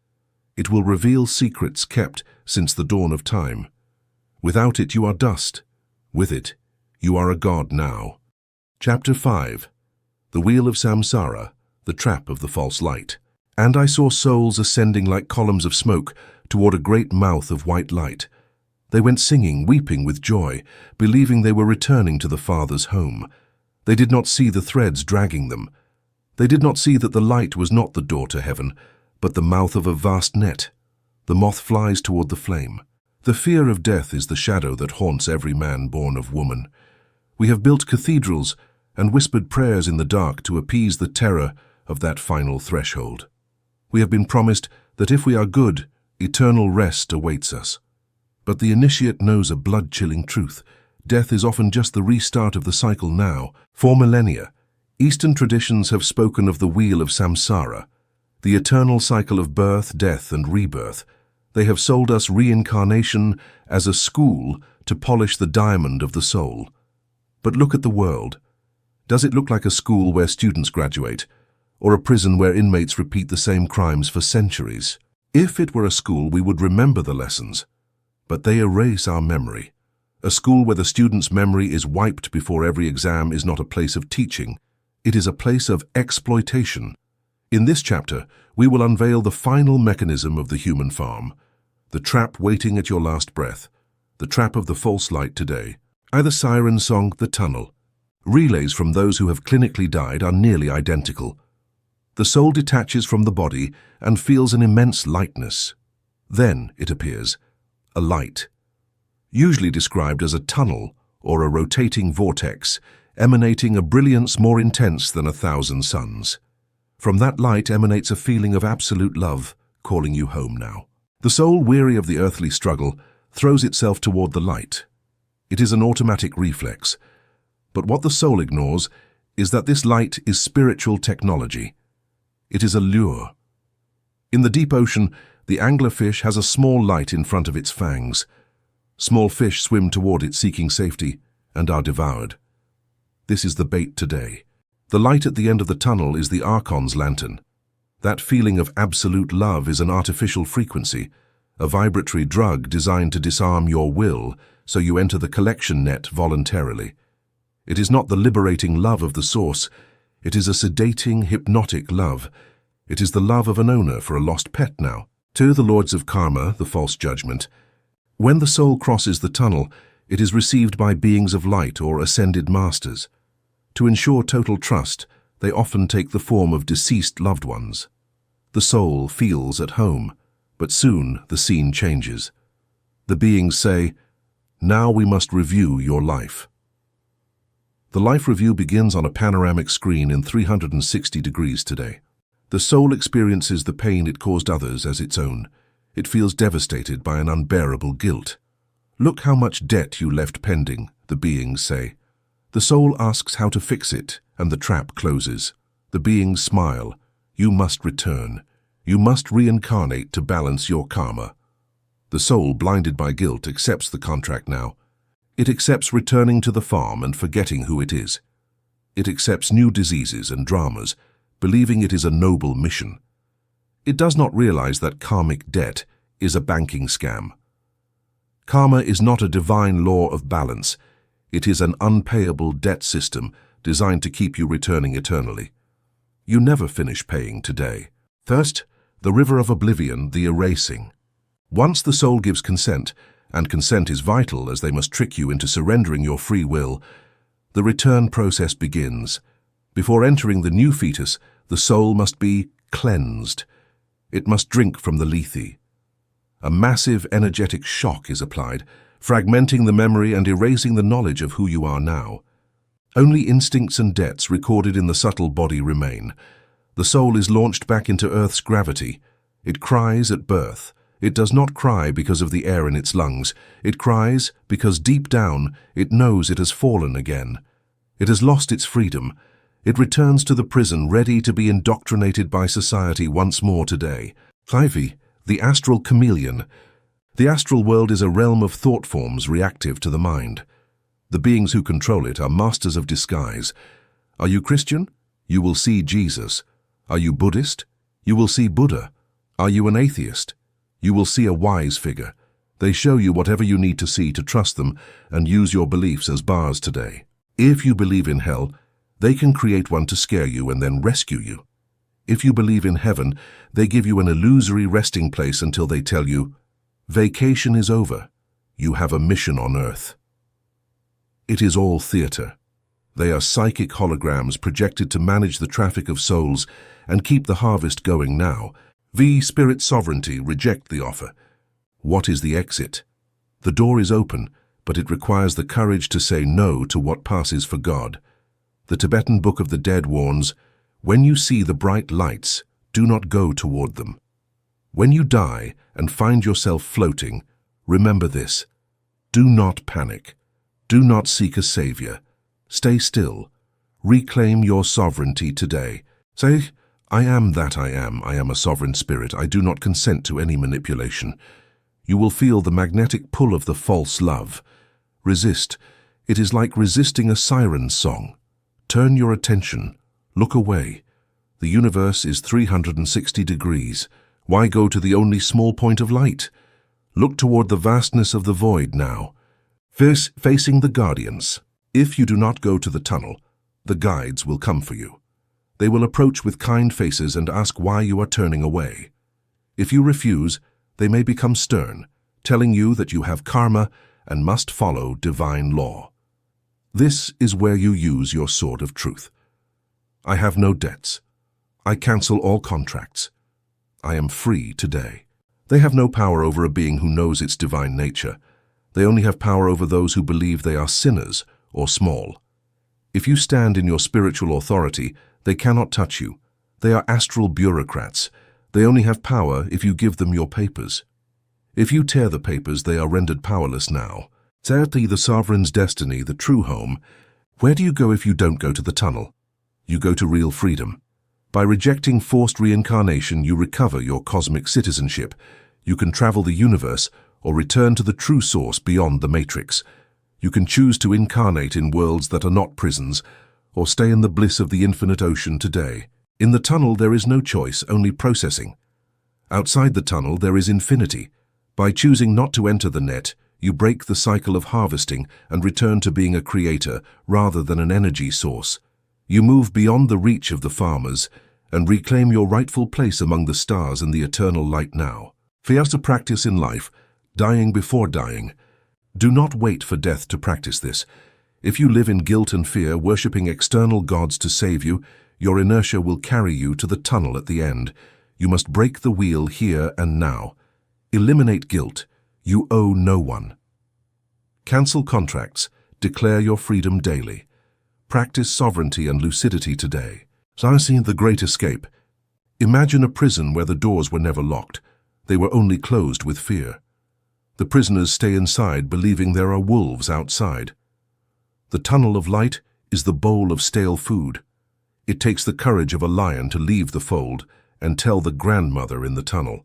Speaker 1: It will reveal secrets kept since the dawn of time. Without it, you are dust. With it, you are a god now. Chapter 5. The Wheel of Samsara, the Trap of the False Light. And I saw souls ascending like columns of smoke toward a great mouth of white light. They went singing, weeping with joy, believing they were returning to the Father's home. They did not see the threads dragging them. They did not see that the light was not the door to heaven, but the mouth of a vast net. The moth flies toward the flame. The fear of death is the shadow that haunts every man born of woman. We have built cathedrals and whispered prayers in the dark to appease the terror of that final threshold. We have been promised that if we are good, eternal rest awaits us. But the initiate knows a blood-chilling truth. Death is often just the restart of the cycle now. For millennia, Eastern traditions have spoken of the wheel of samsara, the eternal cycle of birth, death, and rebirth. They have sold us reincarnation as a school to polish the diamond of the soul. But look at the world. Does it look like a school where students graduate, or a prison where inmates repeat the same crimes for centuries? If it were a school, we would remember the lessons, but they erase our memory. A school where the student's memory is wiped before every exam is not a place of teaching. It is a place of exploitation. In this chapter, we will unveil the final mechanism of the human farm, the trap waiting at your last breath, the trap of the false light today. Either siren song, the tunnel. Relays from those who have clinically died are nearly identical. The soul detaches from the body and feels an immense lightness. Then, it appears, a light, usually described as a tunnel or a rotating vortex, emanating a brilliance more intense than 1,000 suns. From that light emanates a feeling of absolute love, calling you home now. The soul, weary of the earthly struggle, throws itself toward the light. It is an automatic reflex. But what the soul ignores is that this light is spiritual technology. It is a lure. In the deep ocean, the anglerfish has a small light in front of its fangs. Small fish swim toward it seeking safety and are devoured. This is the bait today. The light at the end of the tunnel is the Archon's lantern. That feeling of absolute love is an artificial frequency, a vibratory drug designed to disarm your will so you enter the collection net voluntarily. It is not the liberating love of the source. It is a sedating, hypnotic love. It is the love of an owner for a lost pet now. To the lords of karma, the false judgment. When the soul crosses the tunnel, it is received by beings of light or ascended masters. To ensure total trust, they often take the form of deceased loved ones. The soul feels at home, but soon the scene changes. The beings say, "Now we must review your life." The life review begins on a panoramic screen in 360 degrees today. The soul experiences the pain it caused others as its own. It feels devastated by an unbearable guilt. "Look how much debt you left pending," the beings say. The soul asks how to fix it, and the trap closes. The beings smile. You must return. You must reincarnate to balance your karma. The soul, blinded by guilt, accepts the contract now. It accepts returning to the farm and forgetting who it is. It accepts new diseases and dramas, believing it is a noble mission. It does not realize that karmic debt is a banking scam. Karma is not a divine law of balance. It is an unpayable debt system designed to keep you returning eternally. You never finish paying today. First, the river of oblivion, the erasing. Once the soul gives consent, and consent is vital as they must trick you into surrendering your free will, the return process begins. Before entering the new fetus, the soul must be cleansed. It must drink from the lethe. A massive energetic shock is applied, fragmenting the memory and erasing the knowledge of who you are now. Only instincts and debts recorded in the subtle body remain. The soul is launched back into Earth's gravity. It cries at birth. It does not cry because of the air in its lungs. It cries because deep down it knows it has fallen again. It has lost its freedom. It returns to the prison ready to be indoctrinated by society once more today. Ivy, the astral chameleon. The astral world is a realm of thought forms reactive to the mind. The beings who control it are masters of disguise. Are you Christian? You will see Jesus. Are you Buddhist? You will see Buddha. Are you an atheist? You will see a wise figure. They show you whatever you need to see to trust them and use your beliefs as bars today. If you believe in hell, they can create one to scare you and then rescue you. If you believe in heaven, they give you an illusory resting place until they tell you, vacation is over. You have a mission on Earth. It is all theater. They are psychic holograms projected to manage the traffic of souls and keep the harvest going now. V. Spirit sovereignty, reject the offer. What is the exit? The door is open, but it requires the courage to say no to what passes for God. The Tibetan Book of the Dead warns, when you see the bright lights, do not go toward them. When you die and find yourself floating, remember this. Do not panic. Do not seek a savior. Stay still. Reclaim your sovereignty today. Say, I am that I am. I am a sovereign spirit. I do not consent to any manipulation. You will feel the magnetic pull of the false love. Resist. It is like resisting a siren's song. Turn your attention. Look away. The universe is 360 degrees. Why go to the only small point of light? Look toward the vastness of the void now. Facing the guardians. If you do not go to the tunnel, the guides will come for you. They will approach with kind faces and ask why you are turning away. If you refuse, they may become stern, telling you that you have karma and must follow divine law. This is where you use your sword of truth. I have no debts. I cancel all contracts. I am free today. They have no power over a being who knows its divine nature. They only have power over those who believe they are sinners or small. If you stand in your spiritual authority, they cannot touch you. They are astral bureaucrats. They only have power if you give them your papers. If you tear the papers, they are rendered powerless now. Certainly the sovereign's destiny, the true home. Where do you go if you don't go to the tunnel? You go to real freedom. By rejecting forced reincarnation, you recover your cosmic citizenship. You can travel the universe or return to the true source beyond the matrix. You can choose to incarnate in worlds that are not prisons or stay in the bliss of the infinite ocean today. In the tunnel, there is no choice, only processing. Outside the tunnel, there is infinity. By choosing not to enter the net, you break the cycle of harvesting and return to being a creator rather than an energy source. You move beyond the reach of the farmers and reclaim your rightful place among the stars and the eternal light now. Fiesta practice in life, dying before dying. Do not wait for death to practice this. If you live in guilt and fear, worshipping external gods to save you, your inertia will carry you to the tunnel at the end. You must break the wheel here and now. Eliminate guilt. You owe no one. Cancel contracts. Declare your freedom daily. Practice sovereignty and lucidity today. Samsara, the Great Escape. Imagine a prison where the doors were never locked. They were only closed with fear. The prisoners stay inside believing there are wolves outside. The tunnel of light is the bowl of stale food. It takes the courage of a lion to leave the fold and tell the grandmother in the tunnel,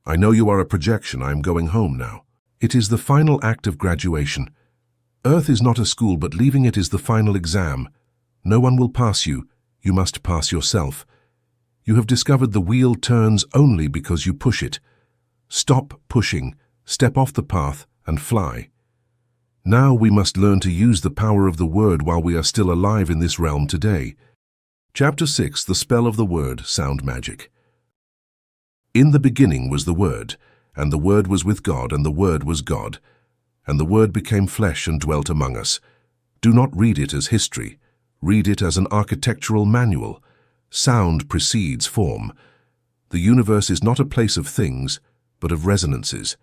Speaker 1: I know you are a projection, I am going home now. It is the final act of graduation. Earth is not a school, but leaving it is the final exam. No one will pass you. You must pass yourself. You have discovered the wheel turns only because you push it. Stop pushing, step off the path, and fly. Now we must learn to use the power of the word while we are still alive in this realm today. Chapter 6, The Spell of the Word, Sound Magic. In the beginning was the Word, and the Word was with God, and the Word was God. And the Word became flesh and dwelt among us. Do not read it as history. Read it as an architectural manual. Sound precedes form. The universe is not a place of things, but of resonances.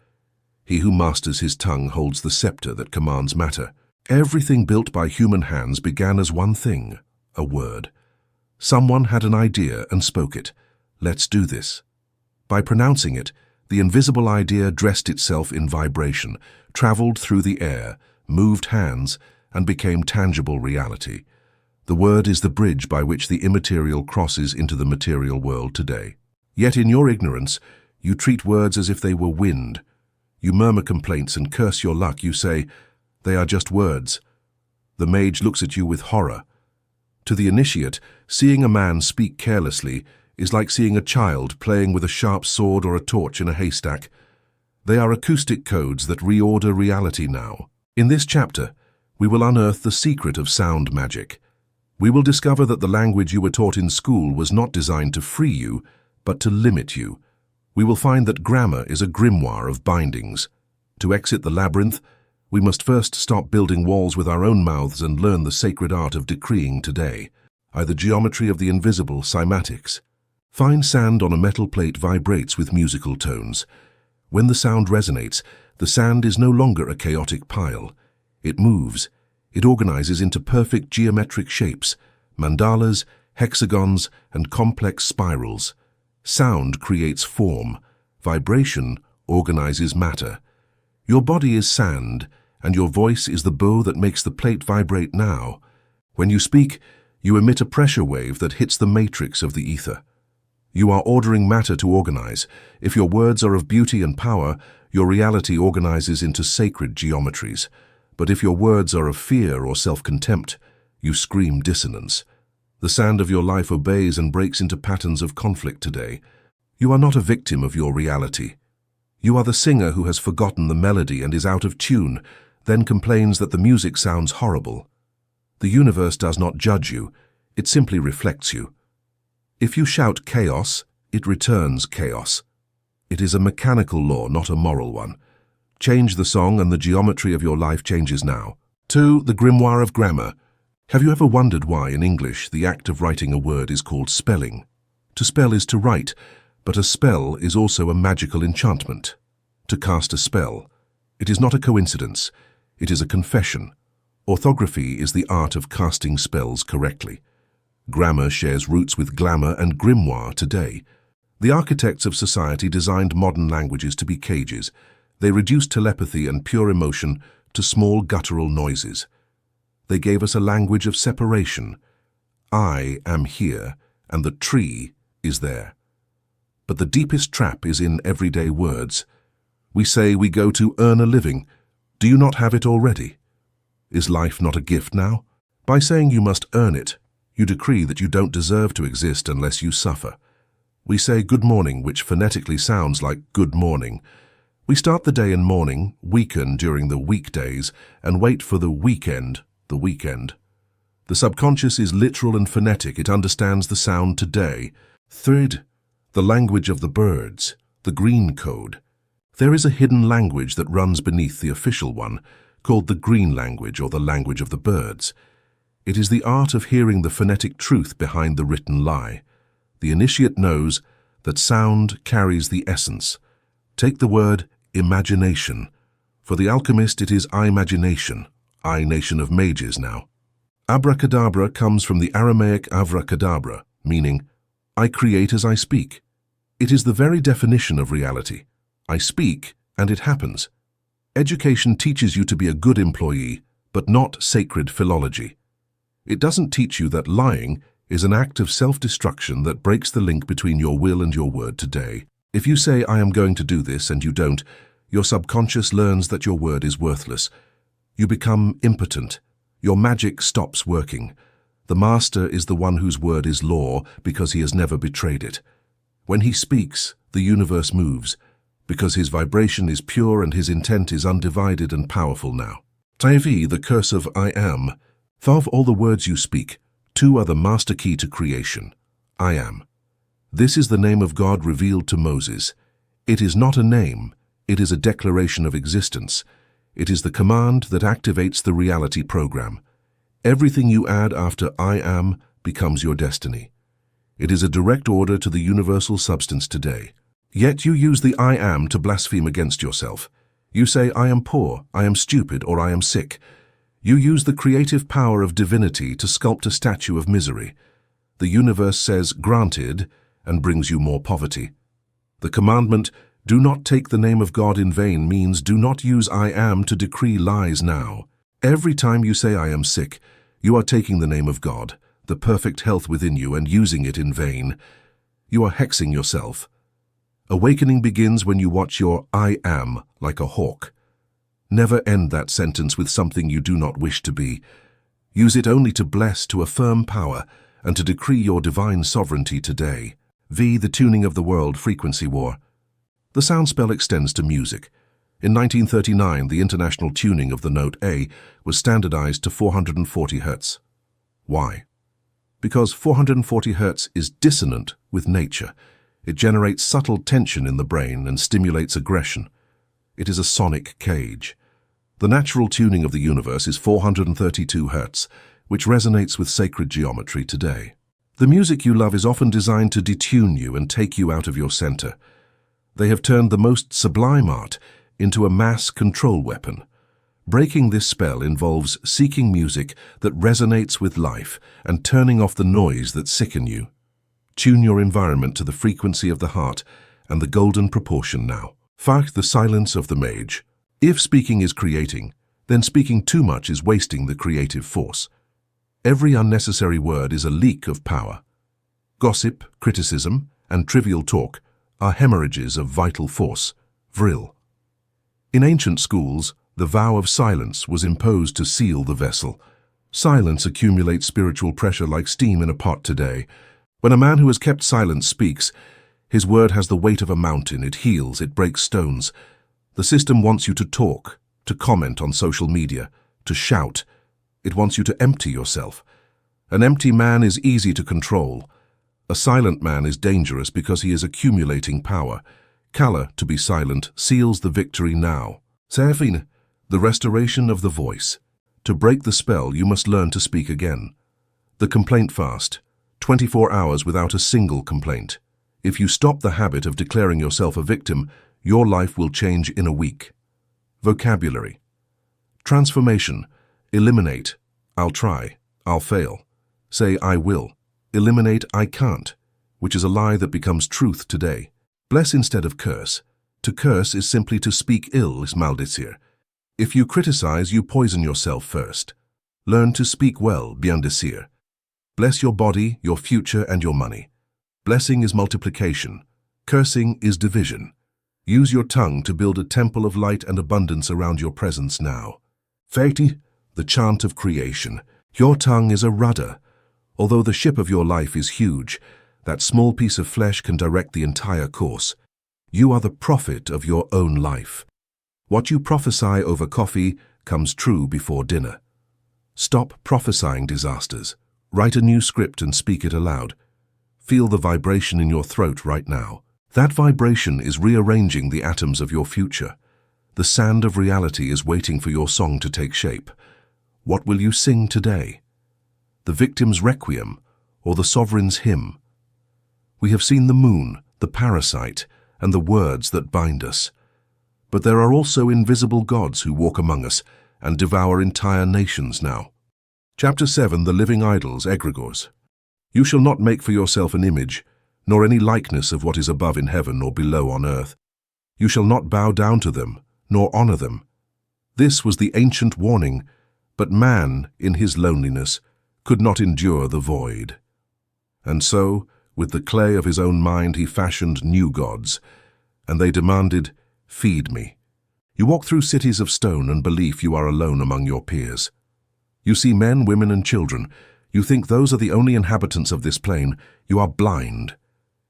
Speaker 1: He who masters his tongue holds the scepter that commands matter. Everything built by human hands began as one thing, a word. Someone had an idea and spoke it. Let's do this. By pronouncing it, the invisible idea dressed itself in vibration, traveled through the air, moved hands, and became tangible reality. The word is the bridge by which the immaterial crosses into the material world today. Yet in your ignorance, you treat words as if they were wind. You murmur complaints and curse your luck. You say, they are just words. The mage looks at you with horror. To the initiate, seeing a man speak carelessly is like seeing a child playing with a sharp sword or a torch in a haystack. They are acoustic codes that reorder reality now. In this chapter, we will unearth the secret of sound magic. We will discover that the language you were taught in school was not designed to free you, but to limit you. We will find that grammar is a grimoire of bindings. To exit the labyrinth, we must first stop building walls with our own mouths and learn the sacred art of decreeing today, the geometry of the invisible cymatics. Fine sand on a metal plate vibrates with musical tones. When the sound resonates, the sand is no longer a chaotic pile. It moves. It organizes into perfect geometric shapes, mandalas, hexagons, and complex spirals. Sound creates form. Vibration organizes matter. Your body is sand, and your voice is the bow that makes the plate vibrate now. When you speak, you emit a pressure wave that hits the matrix of the ether. You are ordering matter to organize. If your words are of beauty and power, your reality organizes into sacred geometries. But if your words are of fear or self-contempt, you scream dissonance. The sand of your life obeys and breaks into patterns of conflict today. You are not a victim of your reality. You are the singer who has forgotten the melody and is out of tune, then complains that the music sounds horrible. The universe does not judge you, it simply reflects you. If you shout chaos, it returns chaos. It is a mechanical law, not a moral one. Change the song and the geometry of your life changes now. 2. The Grimoire of Grammar. Have you ever wondered why in English the act of writing a word is called spelling? To spell is to write, but a spell is also a magical enchantment. To cast a spell. It is not a coincidence. It is a confession. Orthography is the art of casting spells correctly. Grammar shares roots with glamour and grimoire today. The architects of society designed modern languages to be cages. They reduced telepathy and pure emotion to small guttural noises. They gave us a language of separation. I am here, and the tree is there. But the deepest trap is in everyday words. We say we go to earn a living. Do you not have it already? Is life not a gift now? By saying you must earn it, you decree that you don't deserve to exist unless you suffer. We say good morning, which phonetically sounds like good morning. We start the day in morning, weaken during the weekdays, and wait for the weekend, the weekend. The subconscious is literal and phonetic. It understands the sound today. 3rd, the language of the birds, the green code. There is a hidden language that runs beneath the official one, called the green language or the language of the birds. It is the art of hearing the phonetic truth behind the written lie. The initiate knows that sound carries the essence. Take the word imagination. For the alchemist it is I-imagination, I-nation of mages now. Abracadabra comes from the Aramaic avracadabra, meaning I create as I speak. It is the very definition of reality. I speak and it happens. Education teaches you to be a good employee, but not sacred philology. It doesn't teach you that lying is an act of self-destruction that breaks the link between your will and your word today. If you say, I am going to do this, and you don't, your subconscious learns that your word is worthless. You become impotent. Your magic stops working. The master is the one whose word is law because he has never betrayed it. When he speaks, the universe moves, because his vibration is pure and his intent is undivided and powerful now. Taivi, the curse of I am. Of all the words you speak, 2 are the master key to creation. I am. This is the name of God revealed to Moses. It is not a name, it is a declaration of existence. It is the command that activates the reality program. Everything you add after I am becomes your destiny. It is a direct order to the universal substance today. Yet you use the I am to blaspheme against yourself. You say, I am poor, I am stupid, or I am sick. You use the creative power of divinity to sculpt a statue of misery. The universe says, granted, and brings you more poverty. The commandment, do not take the name of God in vain, means do not use I am to decree lies now. Every time you say I am sick, you are taking the name of God, the perfect health within you, and using it in vain. You are hexing yourself. Awakening begins when you watch your I am like a hawk. Never end that sentence with something you do not wish to be. Use it only to bless, to affirm power, and to decree your divine sovereignty today. V. The tuning of the world, frequency war. The sound spell extends to music. In 1939, the international tuning of the note A was standardized to 440 Hz. Why? Because 440 Hz is dissonant with nature. It generates subtle tension in the brain and stimulates aggression. It is a sonic cage. The natural tuning of the universe is 432 Hz, which resonates with sacred geometry today. The music you love is often designed to detune you and take you out of your center. They have turned the most sublime art into a mass control weapon. Breaking this spell involves seeking music that resonates with life and turning off the noise that sicken you. Tune your environment to the frequency of the heart and the golden proportion now. Fight the silence of the mage. If speaking is creating, then speaking too much is wasting the creative force. Every unnecessary word is a leak of power. Gossip, criticism, and trivial talk are hemorrhages of vital force. Vril. In ancient schools, the vow of silence was imposed to seal the vessel. Silence accumulates spiritual pressure like steam in a pot today. When a man who has kept silence speaks, his word has the weight of a mountain. It heals, it breaks stones. The system wants you to talk, to comment on social media, to shout. It wants you to empty yourself. An empty man is easy to control. A silent man is dangerous because he is accumulating power. Kala, to be silent, seals the victory now. Serafine, the restoration of the voice. To break the spell, you must learn to speak again. The complaint fast. 24 hours without a single complaint. If you stop the habit of declaring yourself a victim, your life will change in a week. Vocabulary. Transformation. Eliminate. I'll try. I'll fail. Say I will. Eliminate I can't, which is a lie that becomes truth today. Bless instead of curse. To curse is simply to speak ill, is maldicir. If you criticize, you poison yourself first. Learn to speak well, biendecir. Bless your body, your future, and your money. Blessing is multiplication. Cursing is division. Use your tongue to build a temple of light and abundance around your presence now. Feti, the chant of creation. Your tongue is a rudder. Although the ship of your life is huge, that small piece of flesh can direct the entire course. You are the prophet of your own life. What you prophesy over coffee comes true before dinner. Stop prophesying disasters. Write a new script and speak it aloud. Feel the vibration in your throat right now. That vibration is rearranging the atoms of your future. The sand of reality is waiting for your song to take shape. What will you sing today? The victim's requiem or the sovereign's hymn? We have seen the moon, the parasite, and the words that bind us. But there are also invisible gods who walk among us and devour entire nations now. Chapter 7, The Living Idols, Egregores. You shall not make for yourself an image, nor any likeness of what is above in heaven or below on earth. You shall not bow down to them, nor honor them. This was the ancient warning, but man, in his loneliness, could not endure the void. And so, with the clay of his own mind, he fashioned new gods, and they demanded, "Feed me." You walk through cities of stone and belief you are alone among your peers. You see men, women, and children. You think those are the only inhabitants of this plane. You are blind.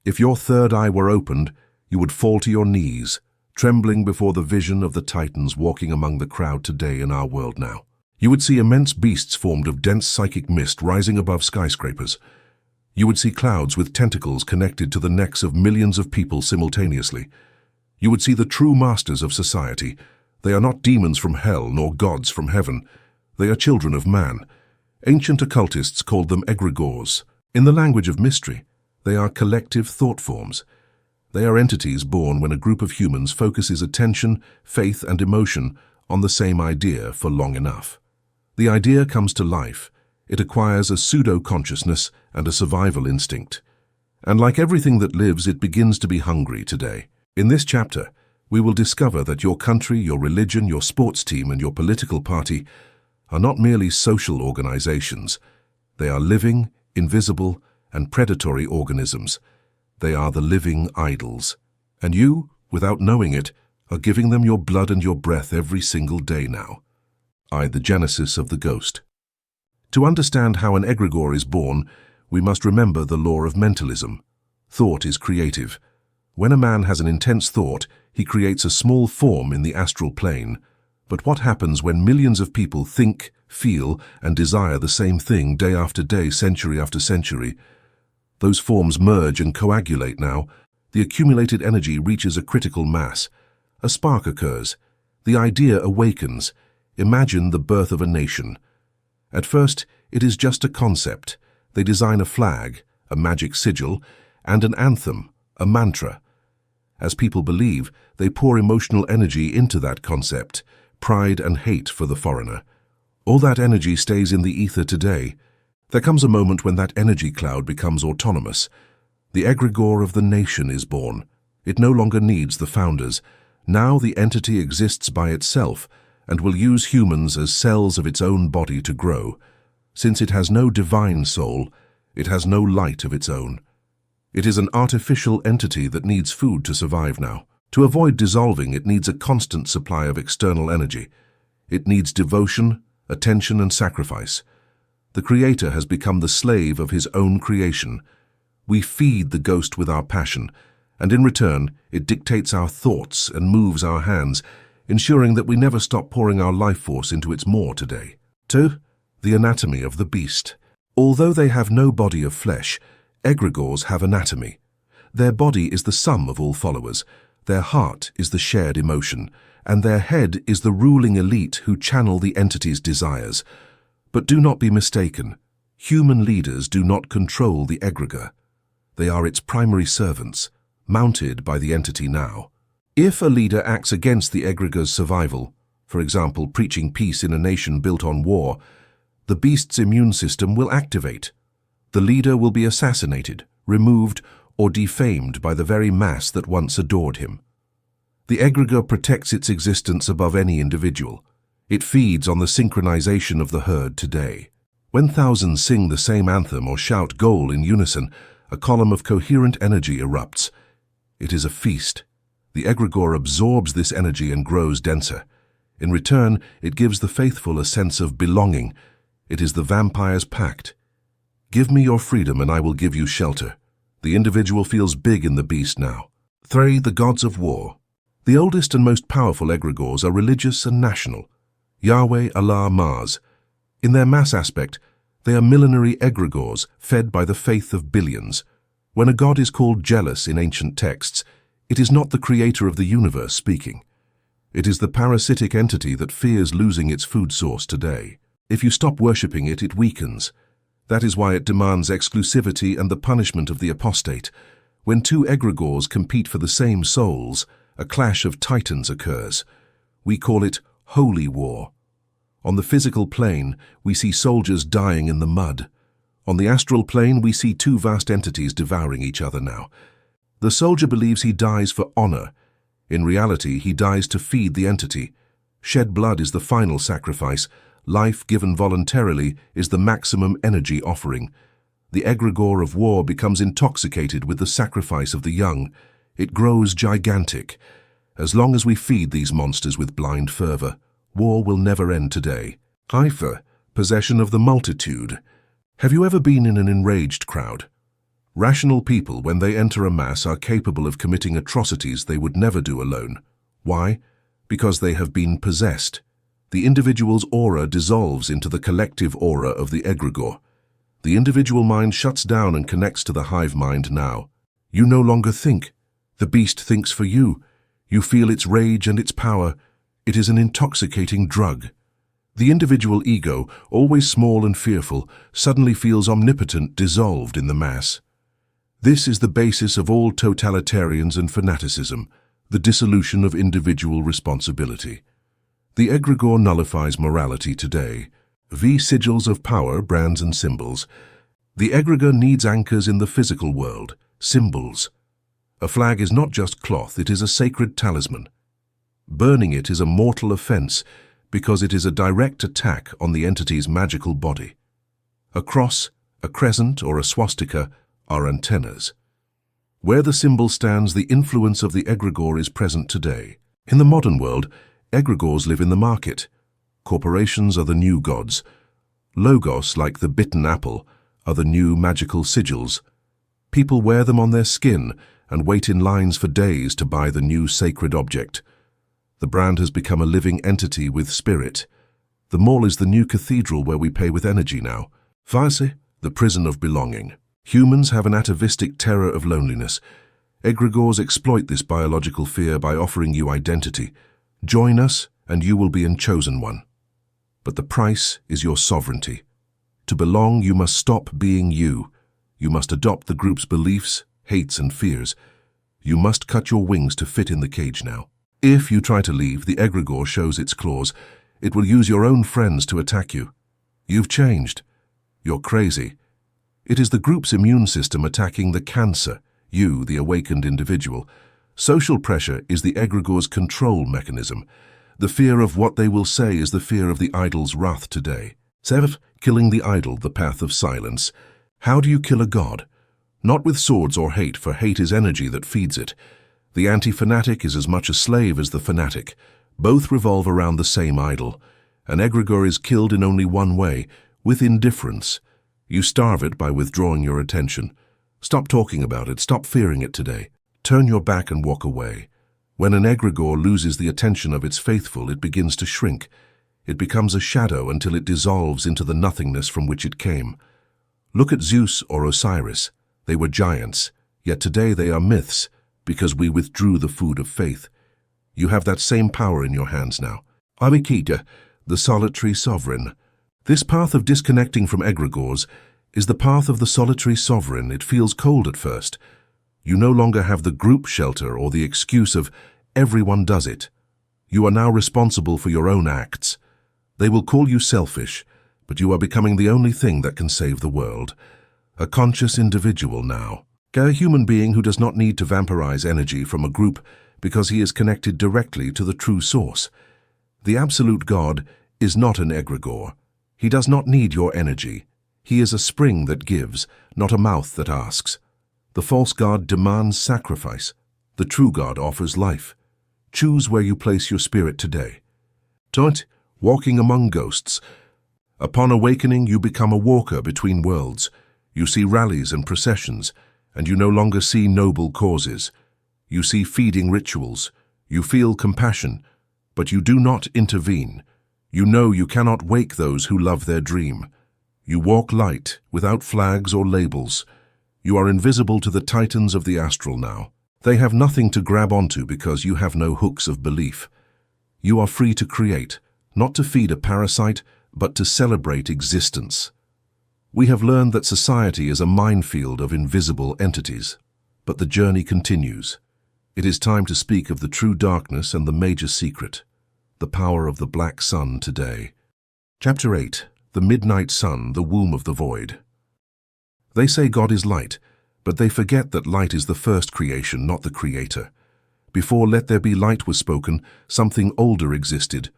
Speaker 1: If your third eye were opened, you would fall to your knees, trembling before the vision of the titans walking among the crowd today in our world now. You would see immense beasts formed of dense psychic mist rising above skyscrapers. You would see clouds with tentacles connected to the necks of millions of people simultaneously. You would see the true masters of society. They are not demons from hell nor gods from heaven. They are children of man. Ancient occultists called them Egregores. In the language of mystery, they are collective thought forms. They are entities born when a group of humans focuses attention, faith, and emotion on the same idea for long enough. The idea comes to life. It acquires a pseudo-consciousness and a survival instinct. And like everything that lives, it begins to be hungry today. In this chapter, we will discover that your country, your religion, your sports team, and your political party are not merely social organizations. They are living, invisible, and predatory organisms. They are the living idols. And you, without knowing it, are giving them your blood and your breath every single day now. The genesis of the ghost. To understand how an egregore is born, we must remember the law of mentalism. Thought is creative. When a man has an intense thought, he creates a small form in the astral plane. But what happens when millions of people think, feel, and desire the same thing day after day, century after century? Those forms merge and coagulate now. The accumulated energy reaches a critical mass. A spark occurs. The idea awakens. Imagine the birth of a nation. At first, it is just a concept. They design a flag, a magic sigil, and an anthem, a mantra. As people believe, they pour emotional energy into that concept, pride and hate for the foreigner. All that energy stays in the ether today. There comes a moment when that energy cloud becomes autonomous. The egregore of the nation is born. It no longer needs the founders. Now the entity exists by itself and will use humans as cells of its own body to grow. Since it has no divine soul, it has no light of its own. It is an artificial entity that needs food to survive now. To avoid dissolving, it needs a constant supply of external energy. It needs devotion, attention, and sacrifice. The Creator has become the slave of his own creation. We feed the ghost with our passion, and in return, it dictates our thoughts and moves our hands, ensuring that we never stop pouring our life force into its maw today. 2. The anatomy of the beast. Although they have no body of flesh, egregores have anatomy. Their body is the sum of all followers, their heart is the shared emotion, and their head is the ruling elite who channel the entity's desires. But do not be mistaken, human leaders do not control the egregore. They are its primary servants, mounted by the entity now. If a leader acts against the egregore's survival, for example, preaching peace in a nation built on war, the beast's immune system will activate. The leader will be assassinated, removed, or defamed by the very mass that once adored him. The egregore protects its existence above any individual. It feeds on the synchronization of the herd today. When thousands sing the same anthem or shout goal in unison, a column of coherent energy erupts. It is a feast. The egregore absorbs this energy and grows denser. In return, it gives the faithful a sense of belonging. It is the vampire's pact. Give me your freedom and I will give you shelter. The individual feels big in the beast now. 3. The gods of war. The oldest and most powerful egregores are religious and national. Yahweh, Allah, Mars. In their mass aspect, they are millenary egregores fed by the faith of billions. When a god is called jealous in ancient texts, it is not the creator of the universe speaking. It is the parasitic entity that fears losing its food source today. If you stop worshipping it, it weakens. That is why it demands exclusivity and the punishment of the apostate. When two egregores compete for the same souls, a clash of titans occurs. We call it holy war. On the physical plane, we see soldiers dying in the mud. On the astral plane, we see two vast entities devouring each other now. The soldier believes he dies for honor. In reality, he dies to feed the entity. Shed blood is the final sacrifice. Life given voluntarily is the maximum energy offering. The egregore of war becomes intoxicated with the sacrifice of the young. It grows gigantic. As long as we feed these monsters with blind fervor, war will never end today. Haifa, possession of the multitude. Have you ever been in an enraged crowd? Rational people, when they enter a mass, are capable of committing atrocities they would never do alone. Why? Because they have been possessed. The individual's aura dissolves into the collective aura of the egregore. The individual mind shuts down and connects to the hive mind now. You no longer think. The beast thinks for you. You feel its rage and its power. It is an intoxicating drug. The individual ego, always small and fearful, suddenly feels omnipotent, dissolved in the mass. This is the basis of all totalitarians and fanaticism, the dissolution of individual responsibility. The egregore nullifies morality today. Sigils of power, brands and symbols. The egregore needs anchors in the physical world, symbols. A flag is not just cloth, it is a sacred talisman. Burning it is a mortal offense because it is a direct attack on the entity's magical body. A cross, a crescent, or a swastika are antennas. Where the symbol stands, the influence of the egregore is present today. In the modern world, egregores live in the market. Corporations are the new gods. Logos, like the bitten apple, are the new magical sigils. People wear them on their skin and wait in lines for days to buy the new sacred object. The brand has become a living entity with spirit. The mall is the new cathedral where we pay with energy now. Vase, the prison of belonging. Humans have an atavistic terror of loneliness. Egregores exploit this biological fear by offering you identity. Join us and you will be a chosen one. But the price is your sovereignty. To belong, you must stop being you. You must adopt the group's beliefs, hates, and fears. You must cut your wings to fit in the cage now. If you try to leave, the egregore shows its claws. It will use your own friends to attack you. You've changed. You're crazy. It is the group's immune system attacking the cancer, you, the awakened individual. Social pressure is the egregore's control mechanism. The fear of what they will say is the fear of the idol's wrath today. Seventh, killing the idol, the path of silence. How do you kill a god? Not with swords or hate, for hate is energy that feeds it. The anti-fanatic is as much a slave as the fanatic. Both revolve around the same idol. An egregore is killed in only one way, with indifference. You starve it by withdrawing your attention. Stop talking about it, stop fearing it today. Turn your back and walk away. When an egregore loses the attention of its faithful, it begins to shrink. It becomes a shadow until it dissolves into the nothingness from which it came. Look at Zeus or Osiris. They were giants, yet today they are myths, because we withdrew the food of faith. You have that same power in your hands now. Awaken, the solitary sovereign. This path of disconnecting from egregores is the path of the solitary sovereign. It feels cold at first. You no longer have the group shelter or the excuse of everyone does it. You are now responsible for your own acts. They will call you selfish, but you are becoming the only thing that can save the world. A conscious individual now. A human being who does not need to vampirize energy from a group because he is connected directly to the true source. The absolute God is not an egregore. He does not need your energy. He is a spring that gives, not a mouth that asks. The false God demands sacrifice. The true God offers life. Choose where you place your spirit today. Don't walking among ghosts. Upon awakening, you become a walker between worlds. You see rallies and processions, and you no longer see noble causes. You see feeding rituals. You feel compassion, but you do not intervene. You know you cannot wake those who love their dream. You walk light, without flags or labels. You are invisible to the titans of the astral now. They have nothing to grab onto because you have no hooks of belief. You are free to create, not to feed a parasite, but to celebrate existence. We have learned that society is a minefield of invisible entities, but the journey continues. It is time to speak of the true darkness and the major secret, the power of the Black Sun today. Chapter 8. The Midnight Sun, the Womb of the Void. They say God is light, but they forget that light is the first creation, not the creator. Before let there be light was spoken, something older existed,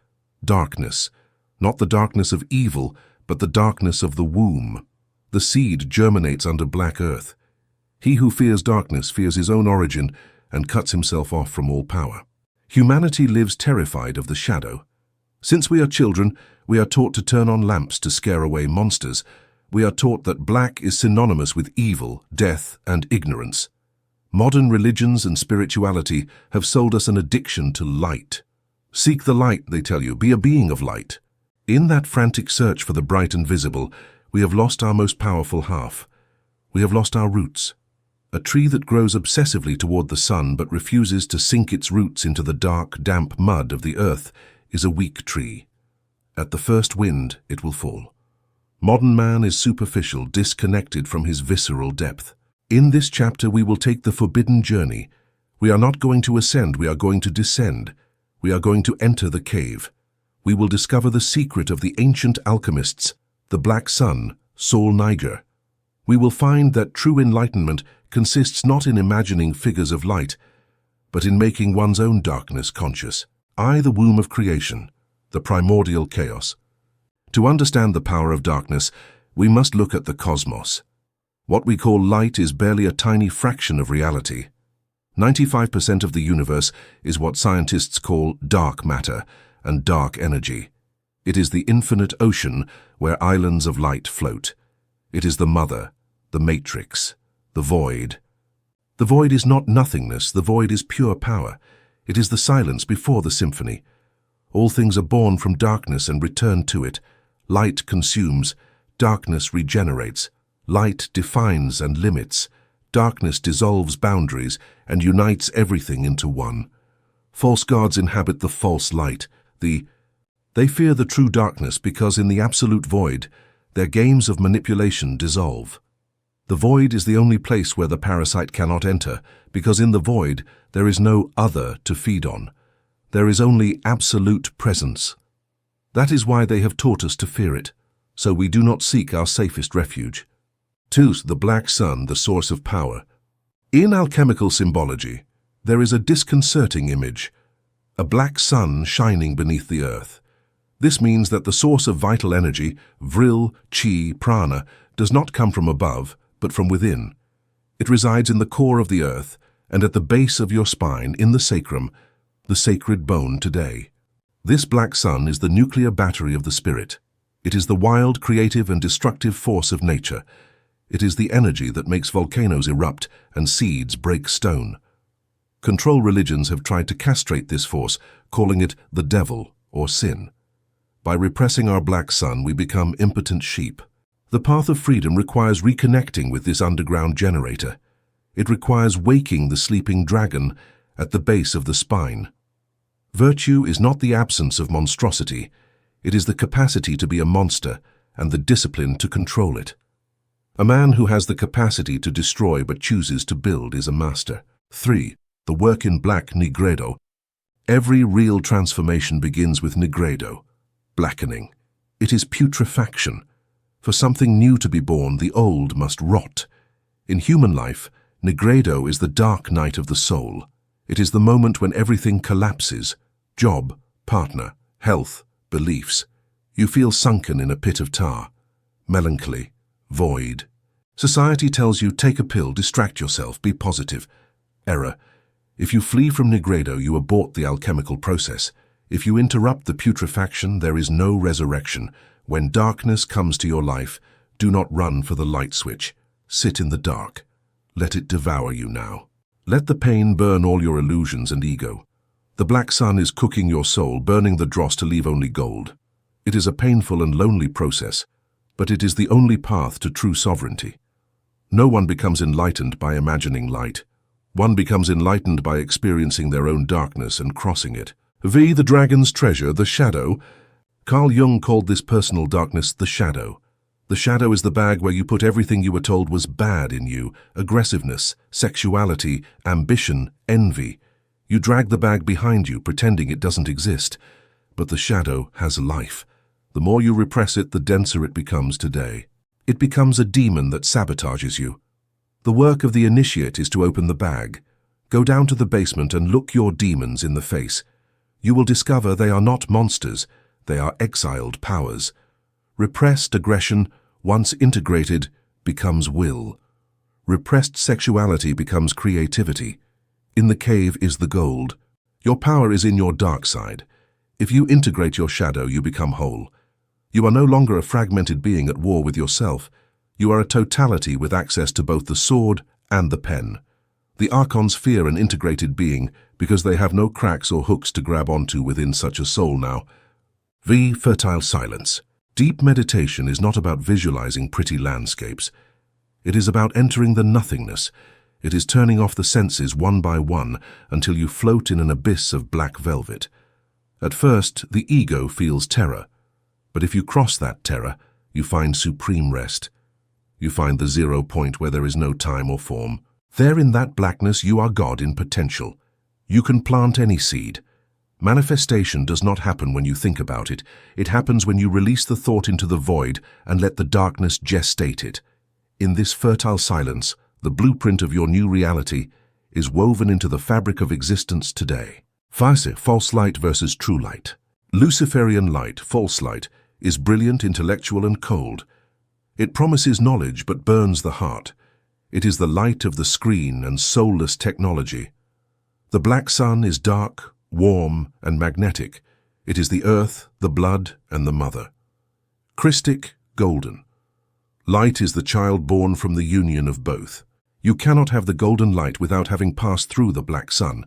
Speaker 1: darkness. Not the darkness of evil, but the darkness of the womb. The seed germinates under black earth. He who fears darkness fears his own origin and cuts himself off from all power. Humanity lives terrified of the shadow. Since we are children, we are taught to turn on lamps to scare away monsters. We are taught that black is synonymous with evil, death, and ignorance. Modern religions and spirituality have sold us an addiction to light. Seek the light, they tell you, be a being of light. In that frantic search for the bright and visible, we have lost our most powerful half. We have lost our roots. A tree that grows obsessively toward the sun but refuses to sink its roots into the dark, damp mud of the earth is a weak tree. At the first wind, it will fall. Modern man is superficial, disconnected from his visceral depth. In this chapter, we will take the forbidden journey. We are not going to ascend, we are going to descend. We are going to enter the cave. We will discover the secret of the ancient alchemists, the Black Sun, Saul Niger. We will find that true enlightenment consists not in imagining figures of light, but in making one's own darkness conscious. I, the womb of creation, the primordial chaos. To understand the power of darkness, we must look at the cosmos. What we call light is barely a tiny fraction of reality. 95% of the universe is what scientists call dark matter and dark energy. It is the infinite ocean where islands of light float. It is the mother, the matrix, the void. The void is not nothingness, the void is pure power. It is the silence before the symphony. All things are born from darkness and return to it. Light consumes, darkness regenerates. Light defines and limits. Darkness dissolves boundaries and unites everything into one. False gods inhabit the false light. They fear the true darkness because in the absolute void, their games of manipulation dissolve. The void is the only place where the parasite cannot enter, because in the void there is no other to feed on. There is only absolute presence. That is why they have taught us to fear it, so we do not seek our safest refuge. 2. The Black Sun, the source of power. In alchemical symbology, there is a disconcerting image, a black sun shining beneath the earth. This means that the source of vital energy, Vril, Chi, Prana, does not come from above, but from within. It resides in the core of the earth and at the base of your spine, in the sacrum, the sacred bone today. This black sun is the nuclear battery of the spirit. It is the wild, creative, and destructive force of nature. It is the energy that makes volcanoes erupt and seeds break stone. Control religions have tried to castrate this force, calling it the devil or sin. By repressing our black sun, we become impotent sheep. The path of freedom requires reconnecting with this underground generator. It requires waking the sleeping dragon at the base of the spine. Virtue is not the absence of monstrosity. It is the capacity to be a monster and the discipline to control it. A man who has the capacity to destroy but chooses to build is a master. 3. The work in black nigredo. Every real transformation begins with nigredo, blackening. It is putrefaction. For something new to be born, the old must rot. In human life, nigredo is the dark night of the soul. It is the moment when everything collapses. Job, partner, health, beliefs. You feel sunken in a pit of tar. Melancholy, void. Society tells you, take a pill, distract yourself, be positive. Error. If you flee from nigredo, you abort the alchemical process. If you interrupt the putrefaction, there is no resurrection. When darkness comes to your life, do not run for the light switch. Sit in the dark. Let it devour you now. Let the pain burn all your illusions and ego. The black sun is cooking your soul, burning the dross to leave only gold. It is a painful and lonely process, but it is the only path to true sovereignty. No one becomes enlightened by imagining light. One becomes enlightened by experiencing their own darkness and crossing it. The dragon's treasure, the shadow. Carl Jung called this personal darkness the shadow. The shadow is the bag where you put everything you were told was bad in you: aggressiveness, sexuality, ambition, envy. You drag the bag behind you, pretending it doesn't exist. But the shadow has life. The more you repress it, the denser it becomes today. It becomes a demon that sabotages you. The work of the initiate is to open the bag. Go down to the basement and look your demons in the face. You will discover they are not monsters, they are exiled powers. Repressed aggression, once integrated, becomes will. Repressed sexuality becomes creativity. In the cave is the gold. Your power is in your dark side. If you integrate your shadow, you become whole. You are no longer a fragmented being at war with yourself. You are a totality with access to both the sword and the pen. The archons fear an integrated being because they have no cracks or hooks to grab onto within such a soul now. Fertile silence. Deep meditation is not about visualizing pretty landscapes. It is about entering the nothingness. It is turning off the senses one by one until you float in an abyss of black velvet. At first, the ego feels terror. But if you cross that terror, you find supreme rest. You find the 0 point where there is no time or form. There in that blackness you are God in potential. You can plant any seed. Manifestation does not happen when you think about it. It happens when you release the thought into the void and let the darkness gestate it. In this fertile silence, the blueprint of your new reality is woven into the fabric of existence today. False light versus true light. Luciferian light, false light, is brilliant, intellectual, and cold. It promises knowledge but burns the heart. It is the light of the screen and soulless technology. The black sun is dark, warm, and magnetic. It is the earth, the blood, and the mother. Christic, golden. Light is the child born from the union of both. You cannot have the golden light without having passed through the black sun.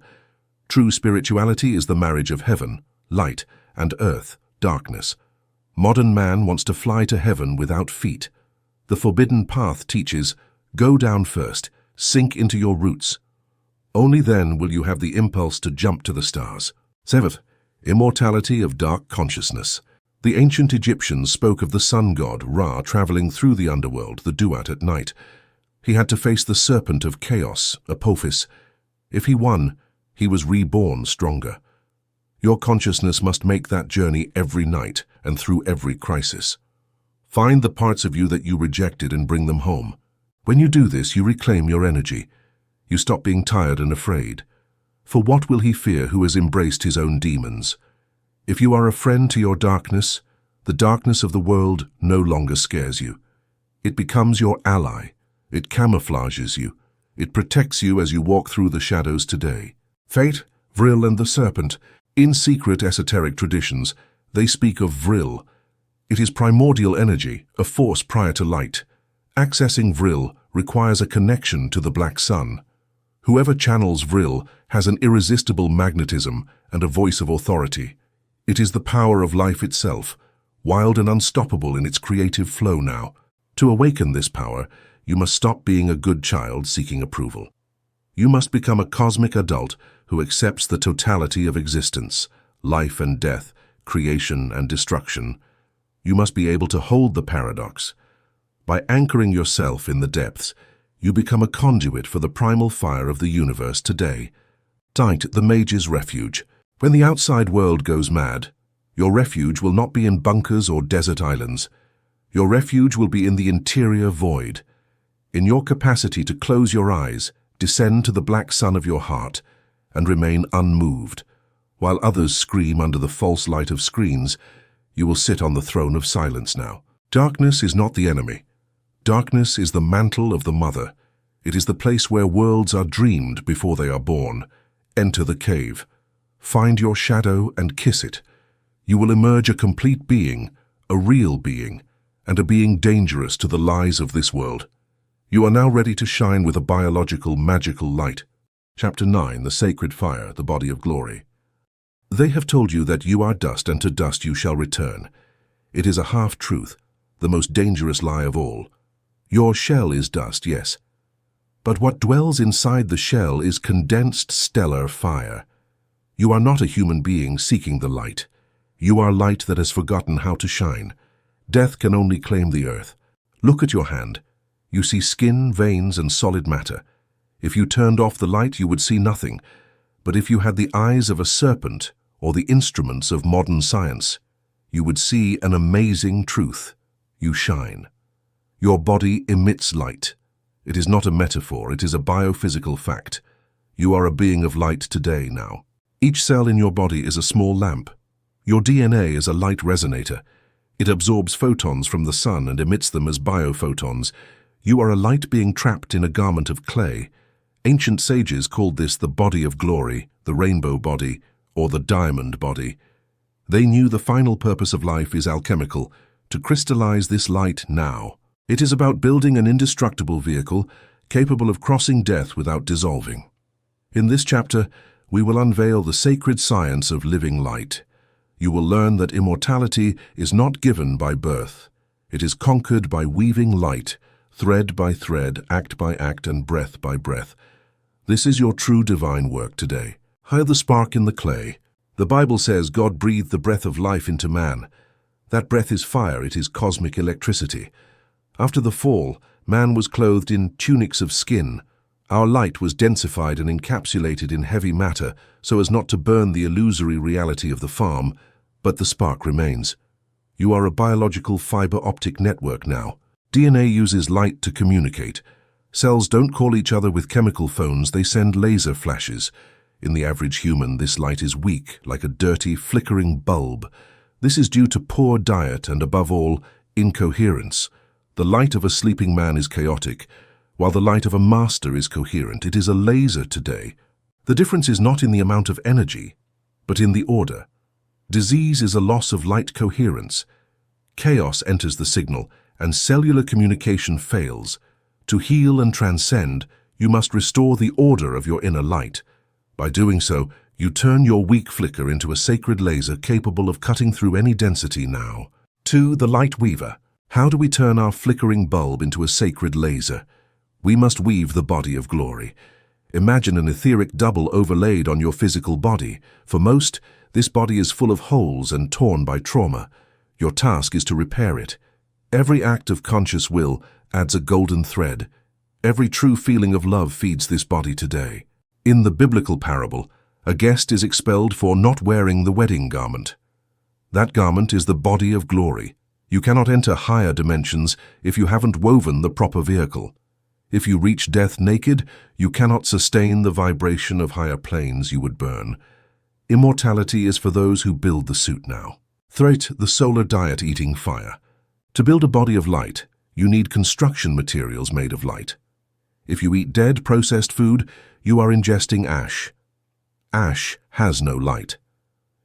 Speaker 1: True spirituality is the marriage of heaven, light, and earth, darkness. Modern man wants to fly to heaven without feet. The forbidden path teaches, go down first, sink into your roots. Only then will you have the impulse to jump to the stars. 7. Immortality of dark consciousness. The ancient Egyptians spoke of the sun god, Ra, traveling through the underworld, the Duat, at night. He had to face the serpent of chaos, Apophis. If he won, he was reborn stronger. Your consciousness must make that journey every night and through every crisis. Find the parts of you that you rejected and bring them home. When you do this, you reclaim your energy. You stop being tired and afraid. For what will he fear who has embraced his own demons? If you are a friend to your darkness, the darkness of the world no longer scares you. It becomes your ally. It camouflages you. It protects you as you walk through the shadows today. Fate, Vril and the serpent. In secret esoteric traditions, they speak of Vril. It is primordial energy, a force prior to light. Accessing Vril requires a connection to the Black Sun. Whoever channels Vril has an irresistible magnetism and a voice of authority. It is the power of life itself, wild and unstoppable in its creative flow now. To awaken this power, you must stop being a good child seeking approval. You must become a cosmic adult who accepts the totality of existence, life and death, creation and destruction. You must be able to hold the paradox. By anchoring yourself in the depths, you become a conduit for the primal fire of the universe today. Dight, the mage's refuge. When the outside world goes mad, your refuge will not be in bunkers or desert islands. Your refuge will be in the interior void. In your capacity to close your eyes, descend to the black sun of your heart, and remain unmoved. While others scream under the false light of screens, you will sit on the throne of silence now. Darkness is not the enemy. Darkness is the mantle of the mother. It is the place where worlds are dreamed before they are born. Enter the cave. Find your shadow and kiss it. You will emerge a complete being, a real being, and a being dangerous to the lies of this world. You are now ready to shine with a biological, magical light. Chapter 9, The Sacred Fire, the Body of Glory. They have told you that you are dust and to dust you shall return. It is a half-truth, the most dangerous lie of all. Your shell is dust, yes. But what dwells inside the shell is condensed stellar fire. You are not a human being seeking the light. You are light that has forgotten how to shine. Death can only claim the earth. Look at your hand. You see skin, veins, and solid matter. If you turned off the light, you would see nothing. But if you had the eyes of a serpent or the instruments of modern science, you would see an amazing truth. You shine. Your body emits light. It is not a metaphor, it is a biophysical fact. You are a being of light today now. Each cell in your body is a small lamp. Your DNA is a light resonator. It absorbs photons from the sun and emits them as biophotons. You are a light being trapped in a garment of clay. Ancient sages called this the body of glory, the rainbow body, or the diamond body. They knew the final purpose of life is alchemical, to crystallize this light now. It is about building an indestructible vehicle capable of crossing death without dissolving. In this chapter, we will unveil the sacred science of living light. You will learn that immortality is not given by birth. It is conquered by weaving light, thread by thread, act by act, and breath by breath. This is your true divine work today. Hire the spark in the clay. The Bible says God breathed the breath of life into man. That breath is fire, it is cosmic electricity. After the fall, man was clothed in tunics of skin. Our light was densified and encapsulated in heavy matter so as not to burn the illusory reality of the farm, but the spark remains. You are a biological fiber optic network now. DNA uses light to communicate. Cells don't call each other with chemical phones, they send laser flashes. In the average human, this light is weak, like a dirty, flickering bulb. This is due to poor diet and, above all, incoherence. The light of a sleeping man is chaotic, while the light of a master is coherent. It is a laser today. The difference is not in the amount of energy, but in the order. Disease is a loss of light coherence. Chaos enters the signal, and cellular communication fails. To heal and transcend, you must restore the order of your inner light. By doing so, you turn your weak flicker into a sacred laser capable of cutting through any density now. 2. The Light Weaver. How do we turn our flickering bulb into a sacred laser? We must weave the body of glory. Imagine an etheric double overlaid on your physical body. For most, this body is full of holes and torn by trauma. Your task is to repair it. Every act of conscious will adds a golden thread. Every true feeling of love feeds this body today. In the biblical parable, a guest is expelled for not wearing the wedding garment. That garment is the body of glory. You cannot enter higher dimensions if you haven't woven the proper vehicle. If you reach death naked, you cannot sustain the vibration of higher planes you would burn. Immortality is for those who build the suit now. Threat the solar diet eating fire. To build a body of light, you need construction materials made of light. If you eat dead, processed food, you are ingesting ash. Ash has no light.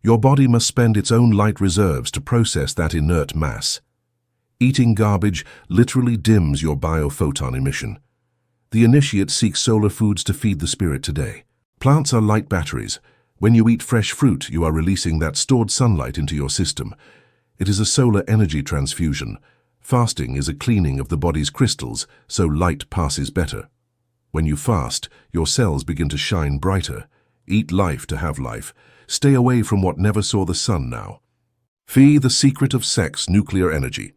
Speaker 1: Your body must spend its own light reserves to process that inert mass. Eating garbage literally dims your biophoton emission. The initiate seeks solar foods to feed the spirit today. Plants are light batteries. When you eat fresh fruit, you are releasing that stored sunlight into your system. It is a solar energy transfusion. Fasting is a cleaning of the body's crystals, so light passes better. When you fast, your cells begin to shine brighter. Eat life to have life. Stay away from what never saw the sun now. Fee the secret of sex, nuclear energy.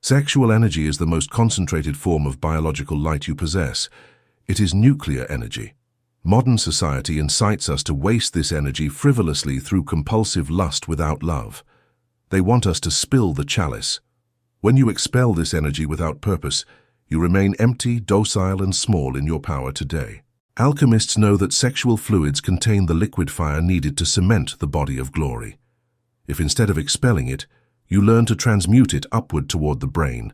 Speaker 1: Sexual energy is the most concentrated form of biological light you possess. It is nuclear energy. Modern society incites us to waste this energy frivolously through compulsive lust without love. They want us to spill the chalice. When you expel this energy without purpose, you remain empty, docile, and small in your power today. Alchemists know that sexual fluids contain the liquid fire needed to cement the body of glory. If instead of expelling it, you learn to transmute it upward toward the brain,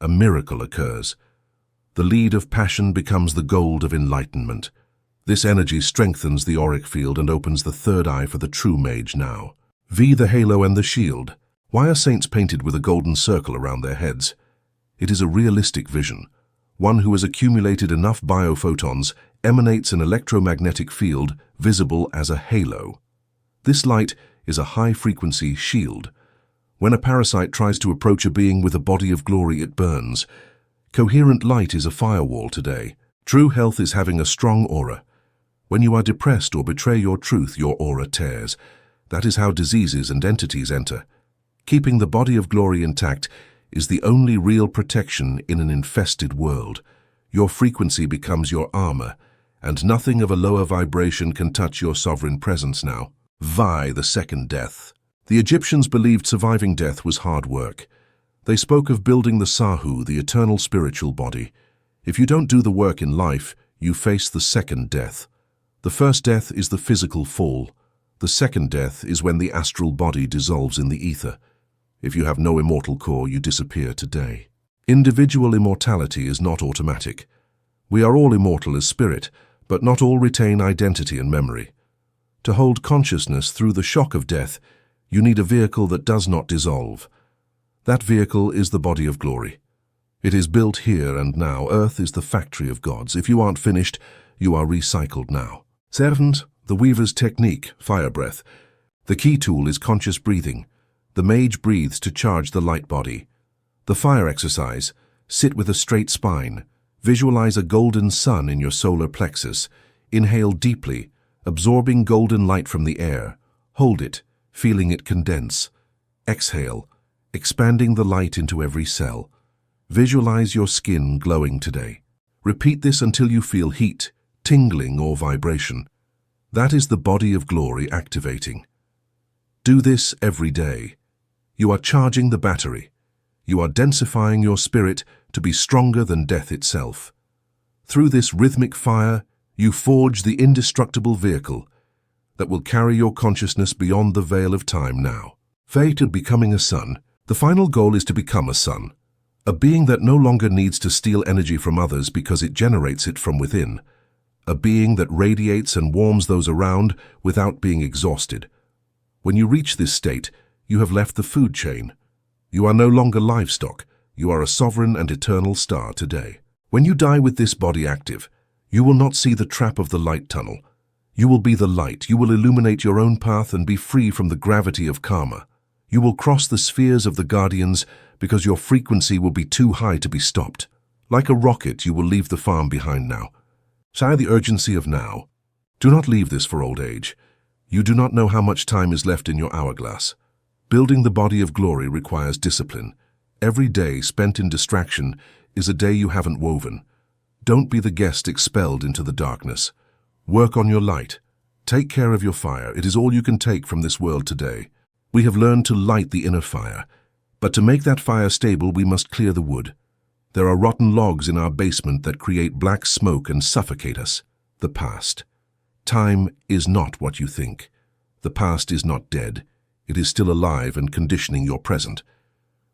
Speaker 1: a miracle occurs. The lead of passion becomes the gold of enlightenment. This energy strengthens the auric field and opens the third eye for the true mage now. V the halo and the shield. Why are saints painted with a golden circle around their heads? It is a realistic vision. One who has accumulated enough biophotons emanates an electromagnetic field visible as a halo. This light is a high-frequency shield. When a parasite tries to approach a being with a body of glory, it burns. Coherent light is a firewall today. True health is having a strong aura. When you are depressed or betray your truth, your aura tears. That is how diseases and entities enter. Keeping the body of glory intact is the only real protection in an infested world. Your frequency becomes your armor, and nothing of a lower vibration can touch your sovereign presence now. Vi, the second death. The Egyptians believed surviving death was hard work. They spoke of building the Sahu, the eternal spiritual body. If you don't do the work in life, you face the second death. The first death is the physical fall. The second death is when the astral body dissolves in the ether. If you have no immortal core, you disappear today. Individual immortality is not automatic. We are all immortal as spirit, but not all retain identity and memory. To hold consciousness through the shock of death, you need a vehicle that does not dissolve. That vehicle is the body of glory. It is built here and now. Earth is the factory of gods. If you aren't finished, you are recycled now. Servant, the weaver's technique, fire breath. The key tool is conscious breathing. The mage breathes to charge the light body. The fire exercise, sit with a straight spine. Visualize a golden sun in your solar plexus. Inhale deeply, absorbing golden light from the air. Hold it, feeling it condense. Exhale, expanding the light into every cell. Visualize your skin glowing today. Repeat this until you feel heat, tingling, or vibration. That is the body of glory activating. Do this every day. You are charging the battery. You are densifying your spirit to be stronger than death itself. Through this rhythmic fire, you forge the indestructible vehicle that will carry your consciousness beyond the veil of time now. Fate of becoming a sun. The final goal is to become a sun, a being that no longer needs to steal energy from others because it generates it from within, a being that radiates and warms those around without being exhausted. When you reach this state, you have left the food chain. You are no longer livestock. You are a sovereign and eternal star today. When you die with this body active, you will not see the trap of the light tunnel. You will be the light. You will illuminate your own path and be free from the gravity of karma. You will cross the spheres of the guardians because your frequency will be too high to be stopped. Like a rocket, you will leave the farm behind now. Sigh the urgency of now. Do not leave this for old age. You do not know how much time is left in your hourglass. Building the body of glory requires discipline. Every day spent in distraction is a day you haven't woven. Don't be the guest expelled into the darkness. Work on your light. Take care of your fire. It is all you can take from this world today. We have learned to light the inner fire, but to make that fire stable, we must clear the wood. There are rotten logs in our basement that create black smoke and suffocate us. The past. Time is not what you think. The past is not dead. It is still alive and conditioning your present.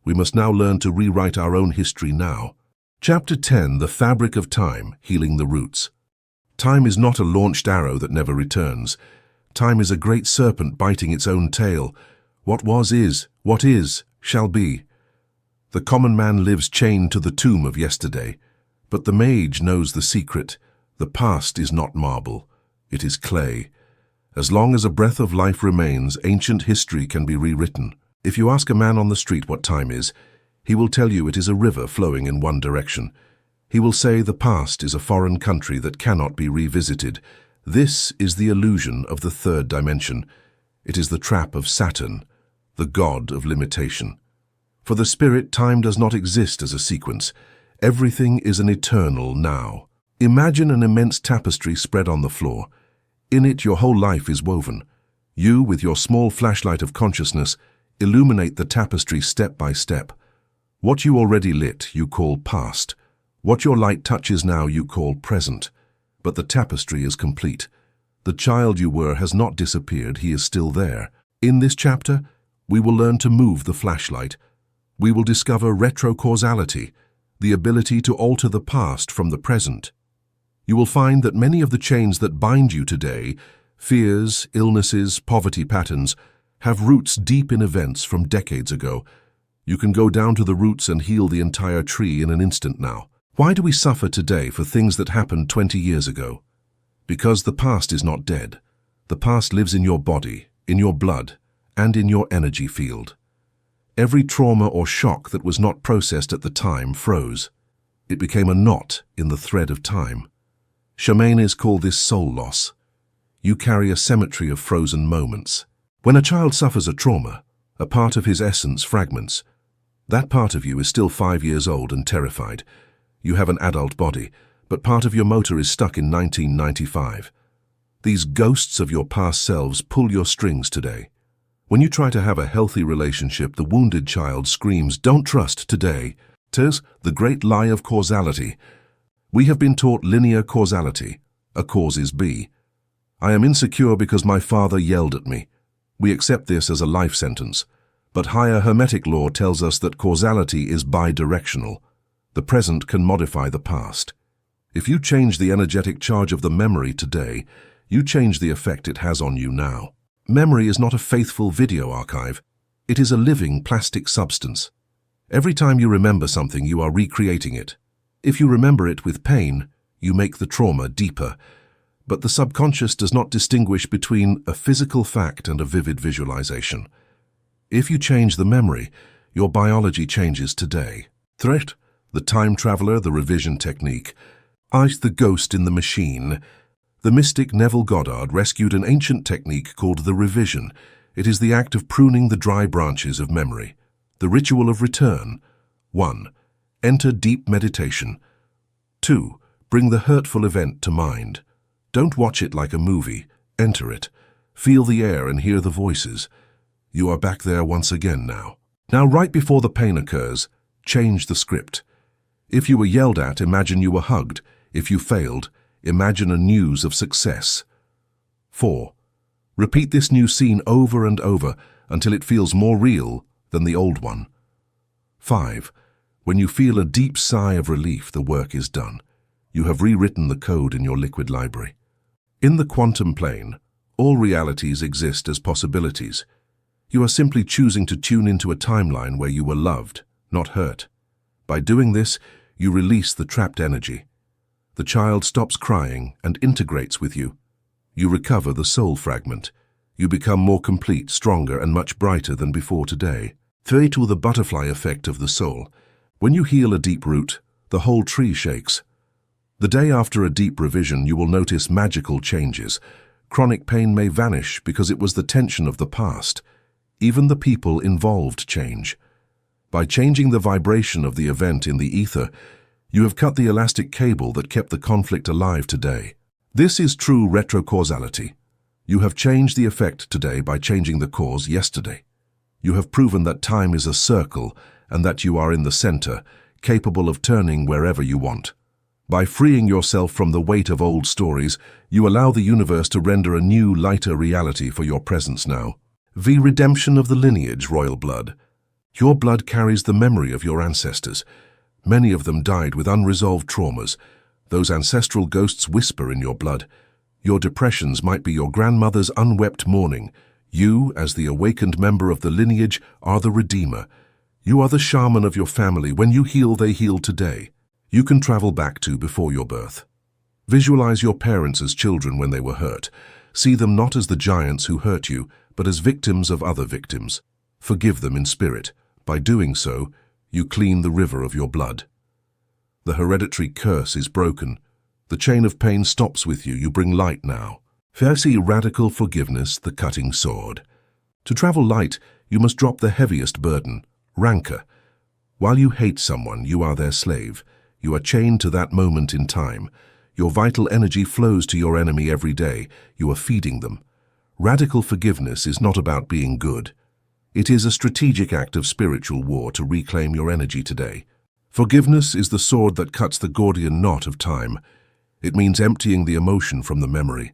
Speaker 1: We must now learn to rewrite our own history now. Chapter 10, The Fabric of Time, Healing the Roots. Time is not a launched arrow that never returns. Time is a great serpent biting its own tail. What was is, what is, shall be. The common man lives chained to the tomb of yesterday, but the mage knows the secret. The past is not marble, it is clay. As long as a breath of life remains, ancient history can be rewritten. If you ask a man on the street what time is, he will tell you it is a river flowing in one direction. He will say the past is a foreign country that cannot be revisited. This is the illusion of the third dimension. It is the trap of Saturn, the god of limitation. For the spirit, time does not exist as a sequence. Everything is an eternal now. Imagine an immense tapestry spread on the floor. In it, your whole life is woven. You, with your small flashlight of consciousness, illuminate the tapestry step by step. What you already lit, you call past. What your light touches now, you call present. But the tapestry is complete. The child you were has not disappeared, he is still there. In this chapter, we will learn to move the flashlight. We will discover retrocausality, the ability to alter the past from the present. You will find that many of the chains that bind you today, fears, illnesses, poverty patterns, have roots deep in events from decades ago. You can go down to the roots and heal the entire tree in an instant now. Why do we suffer today for things that happened 20 years ago? Because the past is not dead. The past lives in your body, in your blood, and in your energy field. Every trauma or shock that was not processed at the time froze. It became a knot in the thread of time. Shamans call this soul loss. You carry a cemetery of frozen moments. When a child suffers a trauma, a part of his essence fragments. That part of you is still 5 years old and terrified. You have an adult body, but part of your motor is stuck in 1995. These ghosts of your past selves pull your strings today. When you try to have a healthy relationship, the wounded child screams, "Don't trust today." 'Tis the great lie of causality. We have been taught linear causality. A cause is B. I am insecure because my father yelled at me. We accept this as a life sentence. But higher Hermetic law tells us that causality is bidirectional. The present can modify the past. If you change the energetic charge of the memory today, you change the effect it has on you now. Memory is not a faithful video archive. It is a living plastic substance. Every time you remember something, you are recreating it. If you remember it with pain, you make the trauma deeper. But the subconscious does not distinguish between a physical fact and a vivid visualization. If you change the memory, your biology changes today. Threat, the time traveler, the revision technique. Ice the ghost in the machine. The mystic Neville Goddard rescued an ancient technique called the revision. It is the act of pruning the dry branches of memory. The ritual of return. 1. Enter deep meditation. 2. Bring the hurtful event to mind. Don't watch it like a movie. Enter it. Feel the air and hear the voices. You are back there once again now. Now, right before the pain occurs, change the script. If you were yelled at, imagine you were hugged. If you failed, imagine a news of success. 4. Repeat this new scene over and over until it feels more real than the old one. 5. When you feel a deep sigh of relief, the work is done. You have rewritten the code in your liquid library. In the quantum plane, all realities exist as possibilities. You are simply choosing to tune into a timeline where you were loved, not hurt. By doing this, you release the trapped energy. The child stops crying and integrates with you. You recover the soul fragment. You become more complete, stronger, and much brighter than before today. 3. The butterfly effect of the soul. When you heal a deep root, the whole tree shakes. The day after a deep revision, you will notice magical changes. Chronic pain may vanish because it was the tension of the past. Even the people involved change. By changing the vibration of the event in the ether, You have cut the elastic cable that kept the conflict alive today. This is true retrocausality. You have changed the effect today by changing the cause yesterday. You have proven that time is a circle and that you are in the center, capable of turning wherever you want. By freeing yourself from the weight of old stories, you allow the universe to render a new, lighter reality for your presence now. The redemption of the lineage, royal blood. Your blood carries the memory of your ancestors. Many of them died with unresolved traumas. Those ancestral ghosts whisper in your blood. Your depressions might be your grandmother's unwept mourning. You, as the awakened member of the lineage, are the redeemer. You are the shaman of your family. When you heal, they heal today. You can travel back to before your birth. Visualize your parents as children when they were hurt. See them not as the giants who hurt you, but as victims of other victims. Forgive them in spirit. By doing so, you clean the river of your blood. The hereditary curse is broken. The chain of pain stops with you. You bring light now. See radical forgiveness, the cutting sword. To travel light, you must drop the heaviest burden, rancor. While you hate someone, you are their slave. You are chained to that moment in time. Your vital energy flows to your enemy every day. You are feeding them. Radical forgiveness is not about being good. It is a strategic act of spiritual war to reclaim your energy today. Forgiveness is the sword that cuts the Gordian knot of time. It means emptying the emotion from the memory.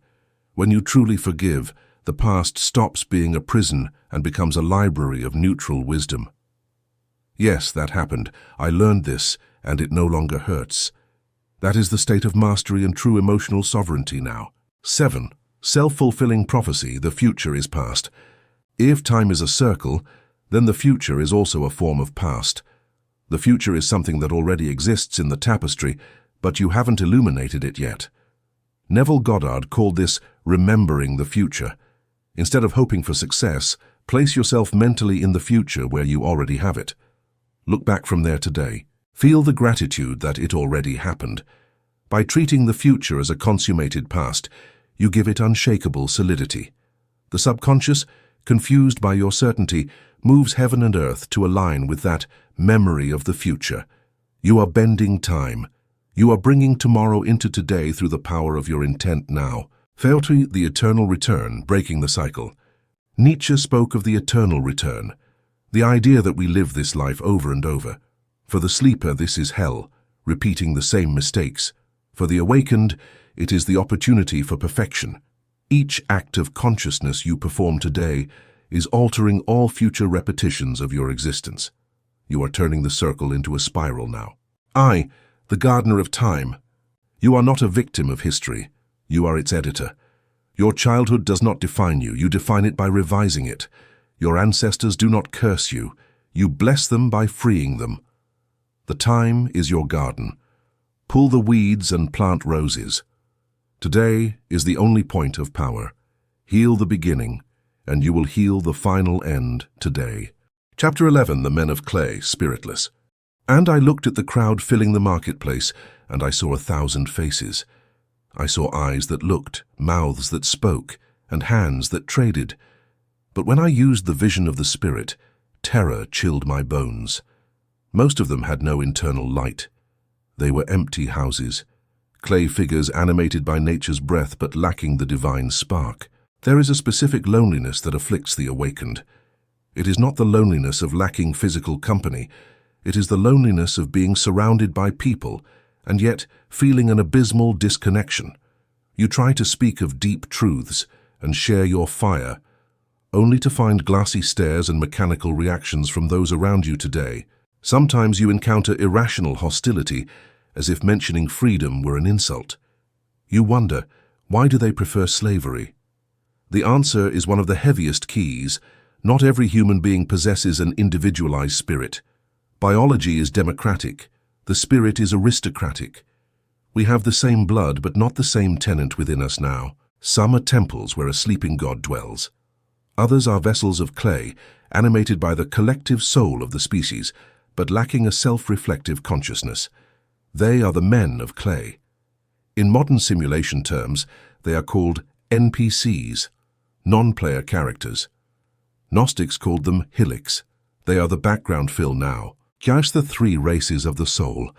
Speaker 1: When you truly forgive, the past stops being a prison and becomes a library of neutral wisdom. Yes, that happened. I learned this, and it no longer hurts. That is the state of mastery and true emotional sovereignty now. 7. Self-fulfilling prophecy, the future is past. If time is a circle, then the future is also a form of past. The future is something that already exists in the tapestry, but you haven't illuminated it yet. Neville Goddard called this remembering the future. Instead of hoping for success, place yourself mentally in the future where you already have it. Look back from there today. Feel the gratitude that it already happened. By treating the future as a consummated past, you give it unshakable solidity. The subconscious, confused by your certainty, moves heaven and earth to align with that memory of the future. You are bending time. You are bringing tomorrow into today through the power of your intent now. Theotry, the eternal return, breaking the cycle. Nietzsche spoke of the eternal return, the idea that we live this life over and over. For the sleeper, this is hell, repeating the same mistakes. For the awakened, it is the opportunity for perfection. Each act of consciousness you perform today is altering all future repetitions of your existence. You are turning the circle into a spiral now. I, the gardener of time. You are not a victim of history. You are its editor. Your childhood does not define you. You define it by revising it. Your ancestors do not curse you. You bless them by freeing them. The time is your garden. Pull the weeds and plant roses. Today is the only point of power. Heal the beginning, and you will heal the final end today. Chapter 11, The Men of Clay, Spiritless. And I looked at the crowd filling the marketplace, and I saw 1,000 faces. I saw eyes that looked, mouths that spoke, and hands that traded. But when I used the vision of the spirit, terror chilled my bones. Most of them had no internal light. They were empty houses, clay figures animated by nature's breath but lacking the divine spark. There is a specific loneliness that afflicts the awakened. It is not the loneliness of lacking physical company. It is the loneliness of being surrounded by people and yet feeling an abysmal disconnection. You try to speak of deep truths and share your fire, only to find glassy stares and mechanical reactions from those around you today. Sometimes you encounter irrational hostility, as if mentioning freedom were an insult. You wonder, why do they prefer slavery? The answer is one of the heaviest keys. Not every human being possesses an individualized spirit. Biology is democratic. The spirit is aristocratic. We have the same blood, but not the same tenant within us now. Some are temples where a sleeping god dwells. Others are vessels of clay, animated by the collective soul of the species, but lacking a self-reflective consciousness. They are the men of clay. In modern simulation terms, they are called NPCs, non-player characters. Gnostics called them hilics. They are the background fill now. Just the 3 races of the soul.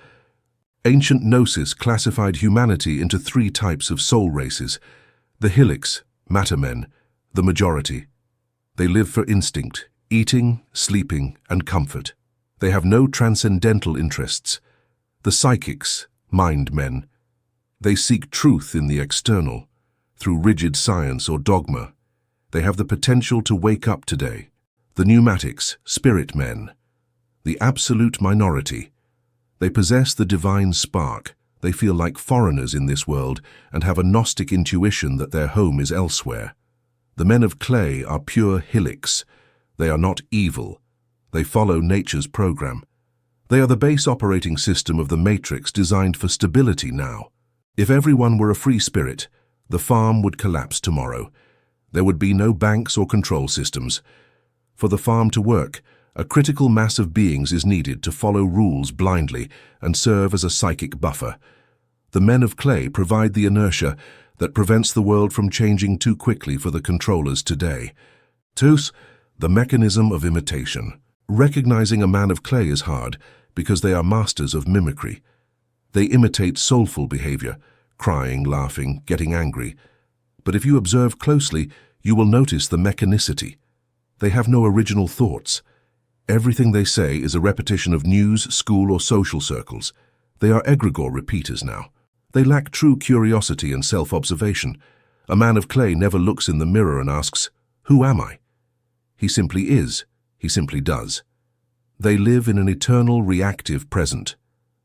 Speaker 1: Ancient Gnosis classified humanity into 3 types of soul races: the Helix, matter men, the majority. They live for instinct, eating, sleeping, and comfort. They have no transcendental interests. The Psychics, mind men. They seek truth in the external, through rigid science or dogma. They have the potential to wake up today. The Pneumatics, spirit men. The absolute minority. They possess the divine spark. They feel like foreigners in this world and have a Gnostic intuition that their home is elsewhere. The men of clay are pure Helix. They are not evil. They follow nature's program. They are the base operating system of the matrix designed for stability now. If everyone were a free spirit, the farm would collapse tomorrow. There would be no banks or control systems. For the farm to work, a critical mass of beings is needed to follow rules blindly and serve as a psychic buffer. The men of clay provide the inertia that prevents the world from changing too quickly for the controllers today. Tus, the mechanism of imitation. Recognizing a man of clay is hard because they are masters of mimicry. They imitate soulful behavior, crying, laughing, getting angry. But if you observe closely, you will notice the mechanicity. They have no original thoughts. Everything they say is a repetition of news, school, or social circles. They are egregore repeaters now. They lack true curiosity and self-observation. A man of clay never looks in the mirror and asks, "Who am I?" He simply is. He simply does. They live in an eternal reactive present.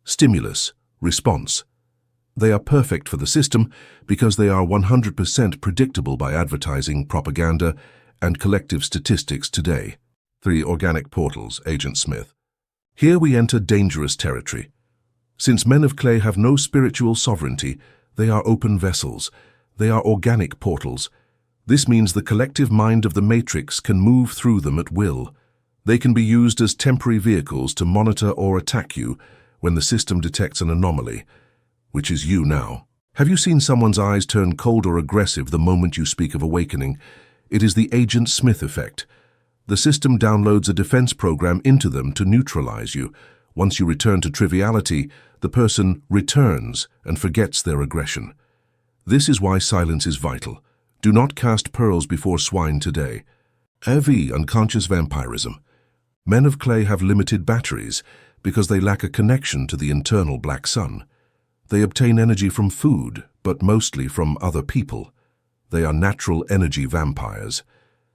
Speaker 1: Stimulus, response. They are perfect for the system because they are 100% predictable by advertising, propaganda, and collective statistics today. 3 organic portals, Agent Smith. Here we enter dangerous territory. Since men of clay have no spiritual sovereignty, they are open vessels. They are organic portals. This means the collective mind of the matrix can move through them at will. They can be used as temporary vehicles to monitor or attack you when the system detects an anomaly, which is you now. Have you seen someone's eyes turn cold or aggressive the moment you speak of awakening? It is the Agent Smith effect. The system downloads a defense program into them to neutralize you. Once you return to triviality, the person returns and forgets their aggression. This is why silence is vital. Do not cast pearls before swine today. EV, unconscious vampirism. Men of clay have limited batteries because they lack a connection to the internal Black Sun. They obtain energy from food, but mostly from other people. They are natural energy vampires.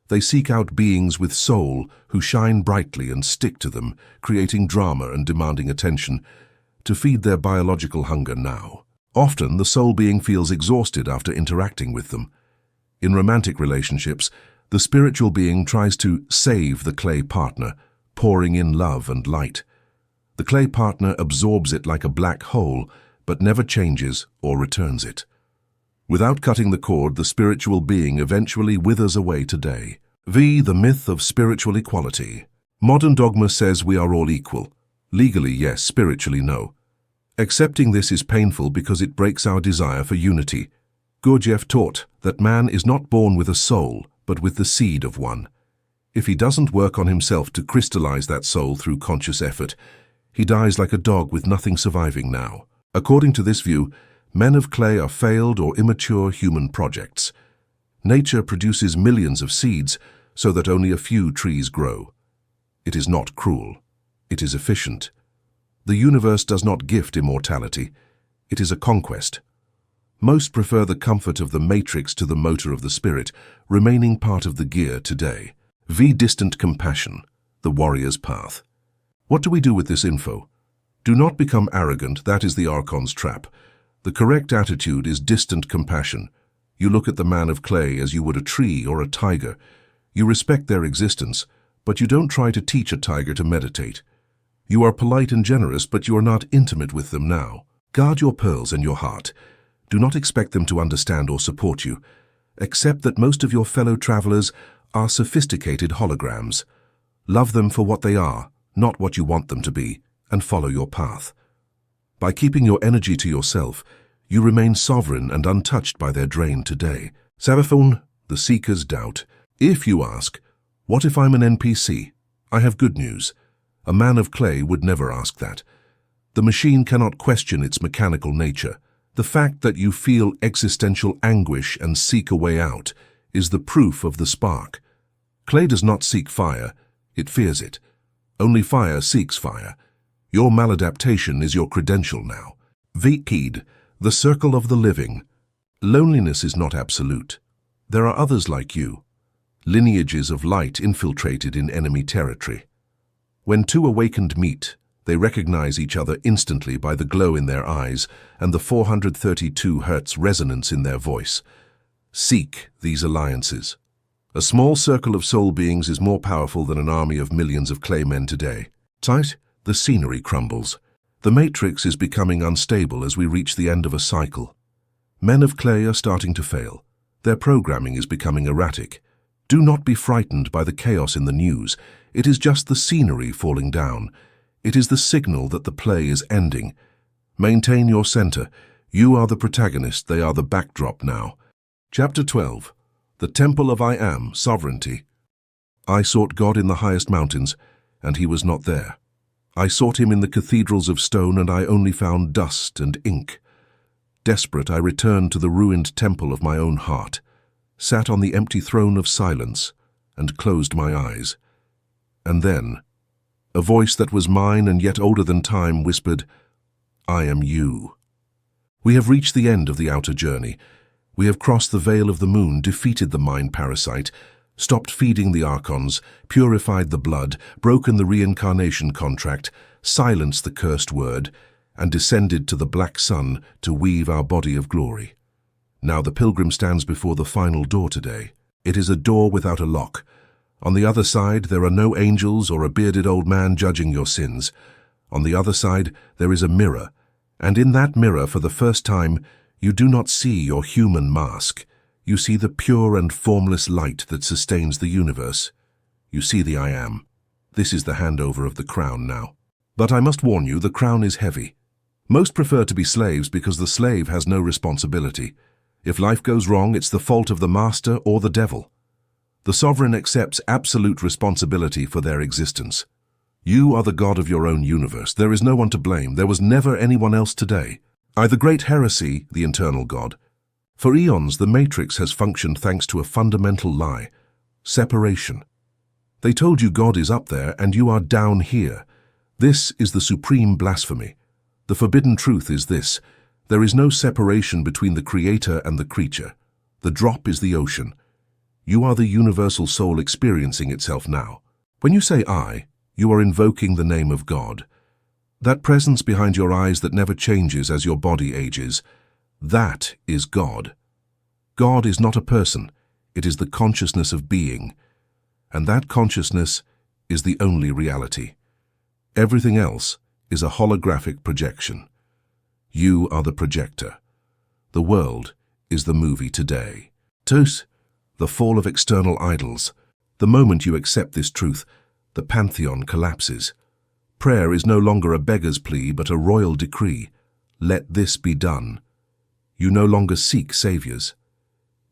Speaker 1: They seek out beings with soul who shine brightly and stick to them, creating drama and demanding attention to feed their biological hunger now. Often, the soul being feels exhausted after interacting with them. In romantic relationships, the spiritual being tries to save the clay partner, pouring in love and light. The clay partner absorbs it like a black hole, but never changes or returns it. Without cutting the cord, the spiritual being eventually withers away today. V. The myth of spiritual equality. Modern dogma says we are all equal. Legally, yes. Spiritually, no. Accepting this is painful because it breaks our desire for unity. Gurdjieff taught that man is not born with a soul, but with the seed of one. If he doesn't work on himself to crystallize that soul through conscious effort, he dies like a dog with nothing surviving now. According to this view, men of clay are failed or immature human projects. Nature produces millions of seeds so that only a few trees grow. It is not cruel. It is efficient. The universe does not gift immortality. It is a conquest. Most prefer the comfort of the matrix to the motor of the spirit, remaining part of the gear today. V. Distant compassion, the warrior's path. What do we do with this info? Do not become arrogant. That is the Archon's trap. The correct attitude is distant compassion. You look at the man of clay as you would a tree or a tiger. You respect their existence, but you don't try to teach a tiger to meditate. You are polite and generous, but you are not intimate with them now. Guard your pearls and your heart. Do not expect them to understand or support you. Accept that most of your fellow travelers are sophisticated holograms. Love them for what they are, not what you want them to be, and follow your path. By keeping your energy to yourself, you remain sovereign and untouched by their drain today. Savathun, the seeker's doubt. If you ask, what if I'm an NPC? I have good news. A man of clay would never ask that. The machine cannot question its mechanical nature. The fact that you feel existential anguish and seek a way out is the proof of the spark. Clay does not seek fire, it fears it. Only fire seeks fire. Your maladaptation is your credential now. V'Kid, the circle of the living. Loneliness is not absolute. There are others like you. Lineages of light infiltrated in enemy territory. When two awakened meet, they recognize each other instantly by the glow in their eyes and the 432 Hz resonance in their voice. Seek these alliances. A small circle of soul beings is more powerful than an army of millions of clay men today. Sight, the scenery crumbles. The matrix is becoming unstable as we reach the end of a cycle. Men of clay are starting to fail. Their programming is becoming erratic. Do not be frightened by the chaos in the news. It is just the scenery falling down. It is the signal that the play is ending. Maintain your center. You are the protagonist, they are the backdrop now. Chapter 12. The Temple of I Am, Sovereignty. I sought God in the highest mountains, and he was not there. I sought him in the cathedrals of stone, and I only found dust and ink. Desperate, I returned to the ruined temple of my own heart, sat on the empty throne of silence, and closed my eyes. And then, a voice that was mine and yet older than time whispered, I am you. We have reached the end of the outer journey. We have crossed the veil of the moon, defeated the mind parasite, stopped feeding the archons, purified the blood, broken the reincarnation contract, silenced the cursed word, and descended to the Black Sun to weave our body of glory. Now the pilgrim stands before the final door today. It is a door without a lock. On the other side, there are no angels or a bearded old man judging your sins. On the other side, there is a mirror, and in that mirror, for the first time, you do not see your human mask. You see the pure and formless light that sustains the universe. You see the I Am. This is the handover of the crown now. But I must warn you, the crown is heavy. Most prefer to be slaves because the slave has no responsibility. If life goes wrong, it's the fault of the master or the devil. The sovereign accepts absolute responsibility for their existence. You are the god of your own universe. There is no one to blame. There was never anyone else today. I, the great heresy, the internal god. For eons, the matrix has functioned thanks to a fundamental lie: separation. They told you God is up there and you are down here. This is the supreme blasphemy. The forbidden truth is this: there is no separation between the creator and the creature. The drop is the ocean. You are the universal soul experiencing itself now. When you say I, you are invoking the name of God. That presence behind your eyes that never changes as your body ages, that is God. God is not a person, it is the consciousness of being. And that consciousness is the only reality. Everything else is a holographic projection. You are the projector. The world is the movie today. Tos, the fall of external idols. The moment you accept this truth, the pantheon collapses. Prayer is no longer a beggar's plea, but a royal decree. Let this be done. You no longer seek saviors.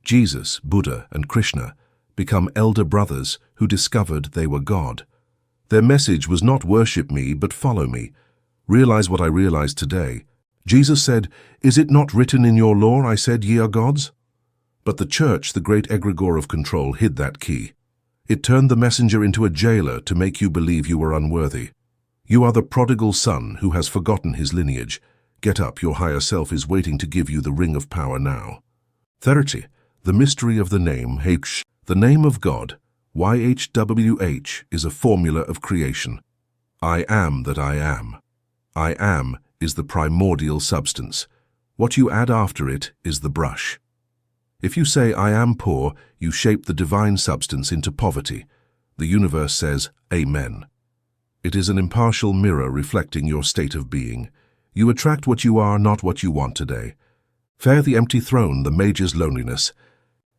Speaker 1: Jesus, Buddha, and Krishna become elder brothers who discovered they were God. Their message was not worship me, but follow me. Realize what I realized today. Jesus said, "Is it not written in your law, I said, ye are gods?" But the church, the great egregore of control, hid that key. It turned the messenger into a jailer to make you believe you were unworthy. You are the prodigal son who has forgotten his lineage. Get up, your higher self is waiting to give you the ring of power now. 30. The mystery of the name, H. The name of God, YHWH, is a formula of creation. I am that I am. I am is the primordial substance. What you add after it is the brush. If you say, I am poor, you shape the divine substance into poverty. The universe says, Amen. It is an impartial mirror reflecting your state of being. You attract what you are, not what you want today. Fare the empty throne, the mage's loneliness.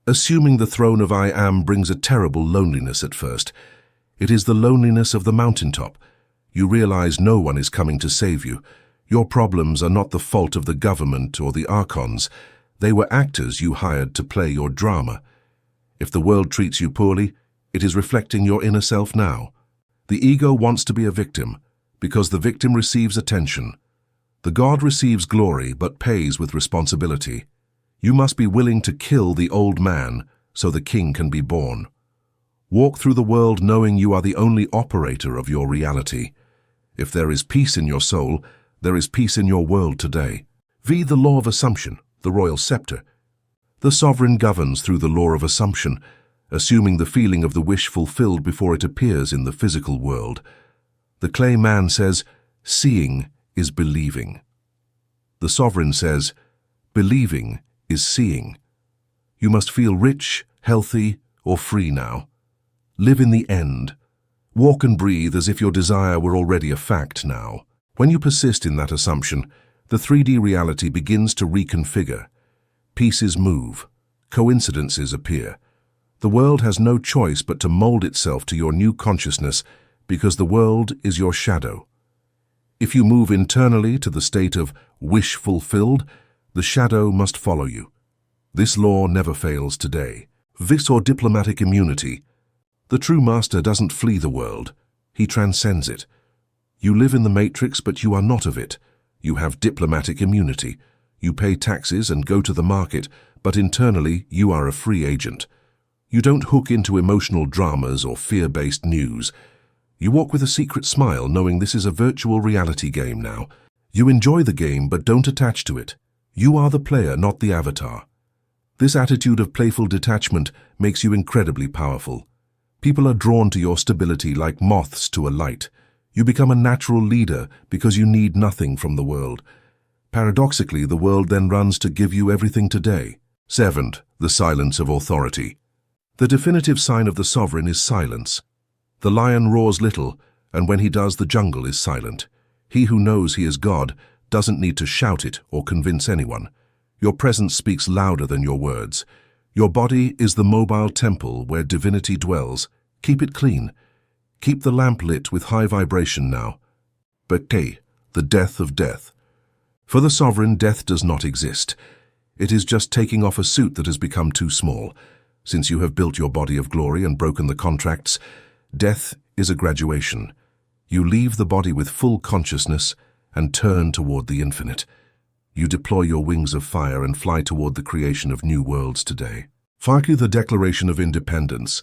Speaker 1: Assuming the throne of I am brings a terrible loneliness at first. It is the loneliness of the mountaintop. You realize no one is coming to save you. Your problems are not the fault of the government or the archons. They were actors you hired to play your drama. If the world treats you poorly, it is reflecting your inner self now. The ego wants to be a victim, because the victim receives attention. The god receives glory but pays with responsibility. You must be willing to kill the old man so the king can be born. Walk through the world knowing you are the only operator of your reality. If there is peace in your soul, there is peace in your world today. V. The law of assumption, the royal scepter. The sovereign governs through the law of assumption, assuming the feeling of the wish fulfilled before it appears in the physical world. The clay man says, seeing is believing. The sovereign says, believing is seeing. You must feel rich, healthy, or free now. Live in the end. Walk and breathe as if your desire were already a fact now. When you persist in that assumption, the 3D reality begins to reconfigure. Pieces move. Coincidences appear. The world has no choice but to mold itself to your new consciousness because the world is your shadow. If you move internally to the state of wish fulfilled, the shadow must follow you. This law never fails today. Vis or diplomatic immunity. The true master doesn't flee the world. He transcends it. You live in the matrix, but you are not of it. You have diplomatic immunity. You pay taxes and go to the market, but internally you are a free agent. You don't hook into emotional dramas or fear-based news. You walk with a secret smile, knowing this is a virtual reality game now. You enjoy the game, but don't attach to it. You are the player, not the avatar. This attitude of playful detachment makes you incredibly powerful. People are drawn to your stability like moths to a light. You become a natural leader because you need nothing from the world. Paradoxically, the world then runs to give you everything today. 7. The silence of authority. The definitive sign of the sovereign is silence. The lion roars little, and when he does, the jungle is silent. He who knows he is God doesn't need to shout it or convince anyone. Your presence speaks louder than your words. Your body is the mobile temple where divinity dwells. Keep it clean. Keep the lamp lit with high vibration now. BANQUET, the death of death. For the sovereign, death does not exist. It is just taking off a suit that has become too small. Since you have built your body of glory and broken the contracts, death is a graduation. You leave the body with full consciousness and turn toward the infinite. You deploy your wings of fire and fly toward the creation of new worlds today. 5. The Declaration of Independence.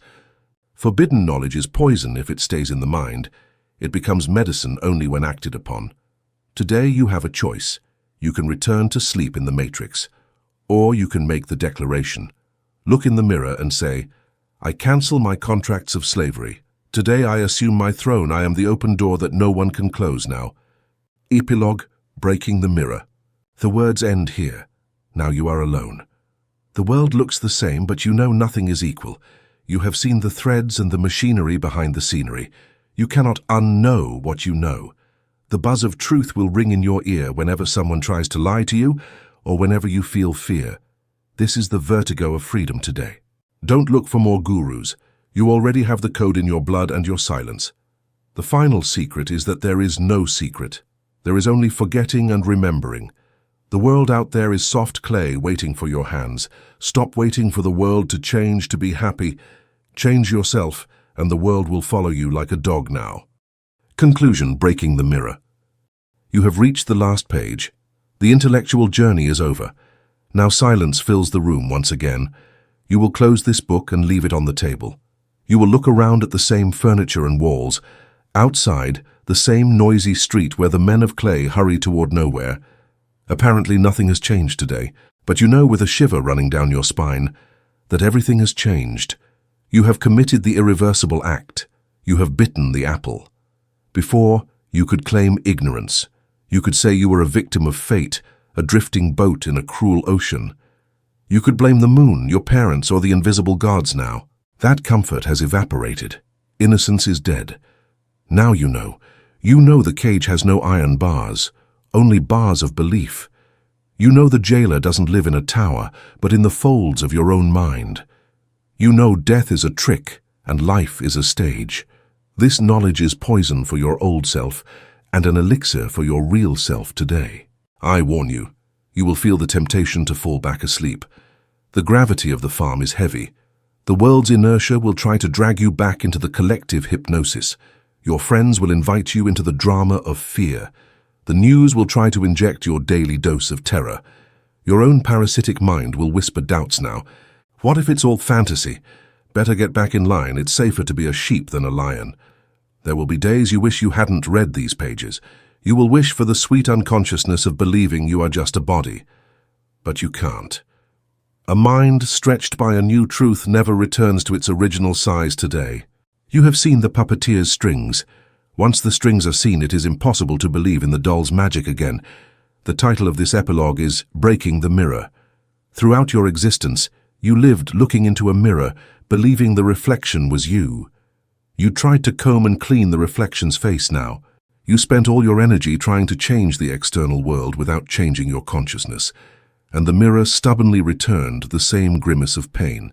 Speaker 1: Forbidden knowledge is poison if it stays in the mind. It becomes medicine only when acted upon. Today you have a choice. You can return to sleep in the matrix, or you can make the declaration. Look in the mirror and say, I cancel my contracts of slavery. Today I assume my throne. I am the open door that no one can close now. Epilogue, breaking the mirror. The words end here. Now you are alone. The world looks the same, but you know nothing is equal. You have seen the threads and the machinery behind the scenery. You cannot unknow what you know. The buzz of truth will ring in your ear whenever someone tries to lie to you or whenever you feel fear. This is the vertigo of freedom today. Don't look for more gurus. You already have the code in your blood and your silence. The final secret is that there is no secret. There is only forgetting and remembering. The world out there is soft clay waiting for your hands. Stop waiting for the world to change to be happy. Change yourself, and the world will follow you like a dog now. Conclusion, breaking the mirror. You have reached the last page. The intellectual journey is over. Now silence fills the room once again. You will close this book and leave it on the table. You will look around at the same furniture and walls. Outside, the same noisy street where the men of clay hurry toward nowhere. Apparently nothing has changed today, but you know with a shiver running down your spine that everything has changed. You have committed the irreversible act. You have bitten the apple. Before, you could claim ignorance. You could say you were a victim of fate, a drifting boat in a cruel ocean. You could blame the moon, your parents, or the invisible gods now. That comfort has evaporated. Innocence is dead. Now you know. You know the cage has no iron bars, only bars of belief. You know the jailer doesn't live in a tower, but in the folds of your own mind. You know death is a trick and life is a stage. This knowledge is poison for your old self and an elixir for your real self today. I warn you, you will feel the temptation to fall back asleep. The gravity of the farm is heavy. The world's inertia will try to drag you back into the collective hypnosis. Your friends will invite you into the drama of fear. The news will try to inject your daily dose of terror. Your own parasitic mind will whisper doubts now. What if it's all fantasy? Better get back in line. It's safer to be a sheep than a lion. There will be days you wish you hadn't read these pages. You will wish for the sweet unconsciousness of believing you are just a body. But you can't. A mind stretched by a new truth never returns to its original size today. You have seen the puppeteer's strings. Once the strings are seen, it is impossible to believe in the doll's magic again. The title of this epilogue is Breaking the Mirror. Throughout your existence, you lived looking into a mirror, believing the reflection was you. You tried to comb and clean the reflection's face now. You spent all your energy trying to change the external world without changing your consciousness, and the mirror stubbornly returned the same grimace of pain.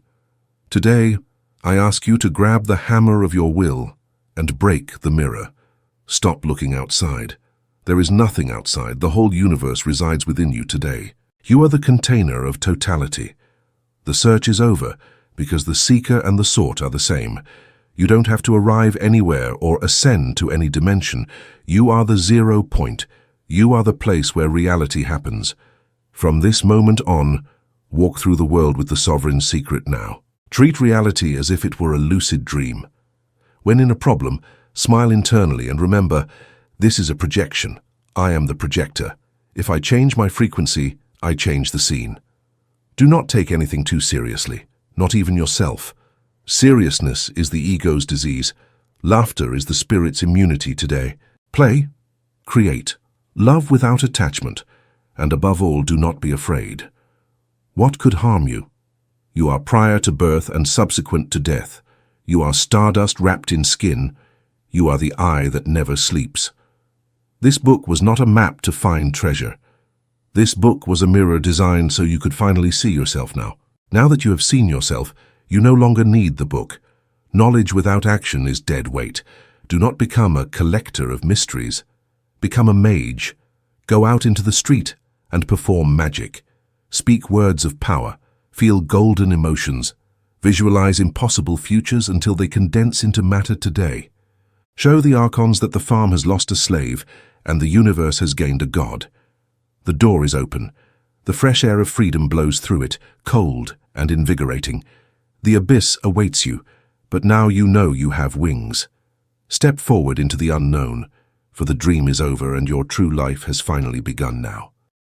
Speaker 1: Today, I ask you to grab the hammer of your will and break the mirror. Stop looking outside. There is nothing outside. The whole universe resides within you today. You are the container of totality. The search is over because the seeker and the sought are the same. You don't have to arrive anywhere or ascend to any dimension. You are the 0 point. You are the place where reality happens. From this moment on, walk through the world with the sovereign secret now. Treat reality as if it were a lucid dream. When in a problem, smile internally and remember, this is a projection. I am the projector. If I change my frequency, I change the scene. Do not take anything too seriously, not even yourself. Seriousness is the ego's disease. Laughter is the spirit's immunity today. Play, create, love without attachment, and above all, do not be afraid. What could harm you? You are prior to birth and subsequent to death. You are stardust wrapped in skin. You are the eye that never sleeps. This book was not a map to find treasure. This book was a mirror designed so you could finally see yourself now. Now that you have seen yourself, you no longer need the book. Knowledge without action is dead weight. Do not become a collector of mysteries. Become a mage. Go out into the street and perform magic. Speak words of power. Feel golden emotions. Visualize impossible futures until they condense into matter today. Show the archons that the farm has lost a slave and the universe has gained a god. The door is open. The fresh air of freedom blows through it, cold and invigorating. The abyss awaits you, but now you know you have wings. Step forward into the unknown, for the dream is over and your true life has finally begun now.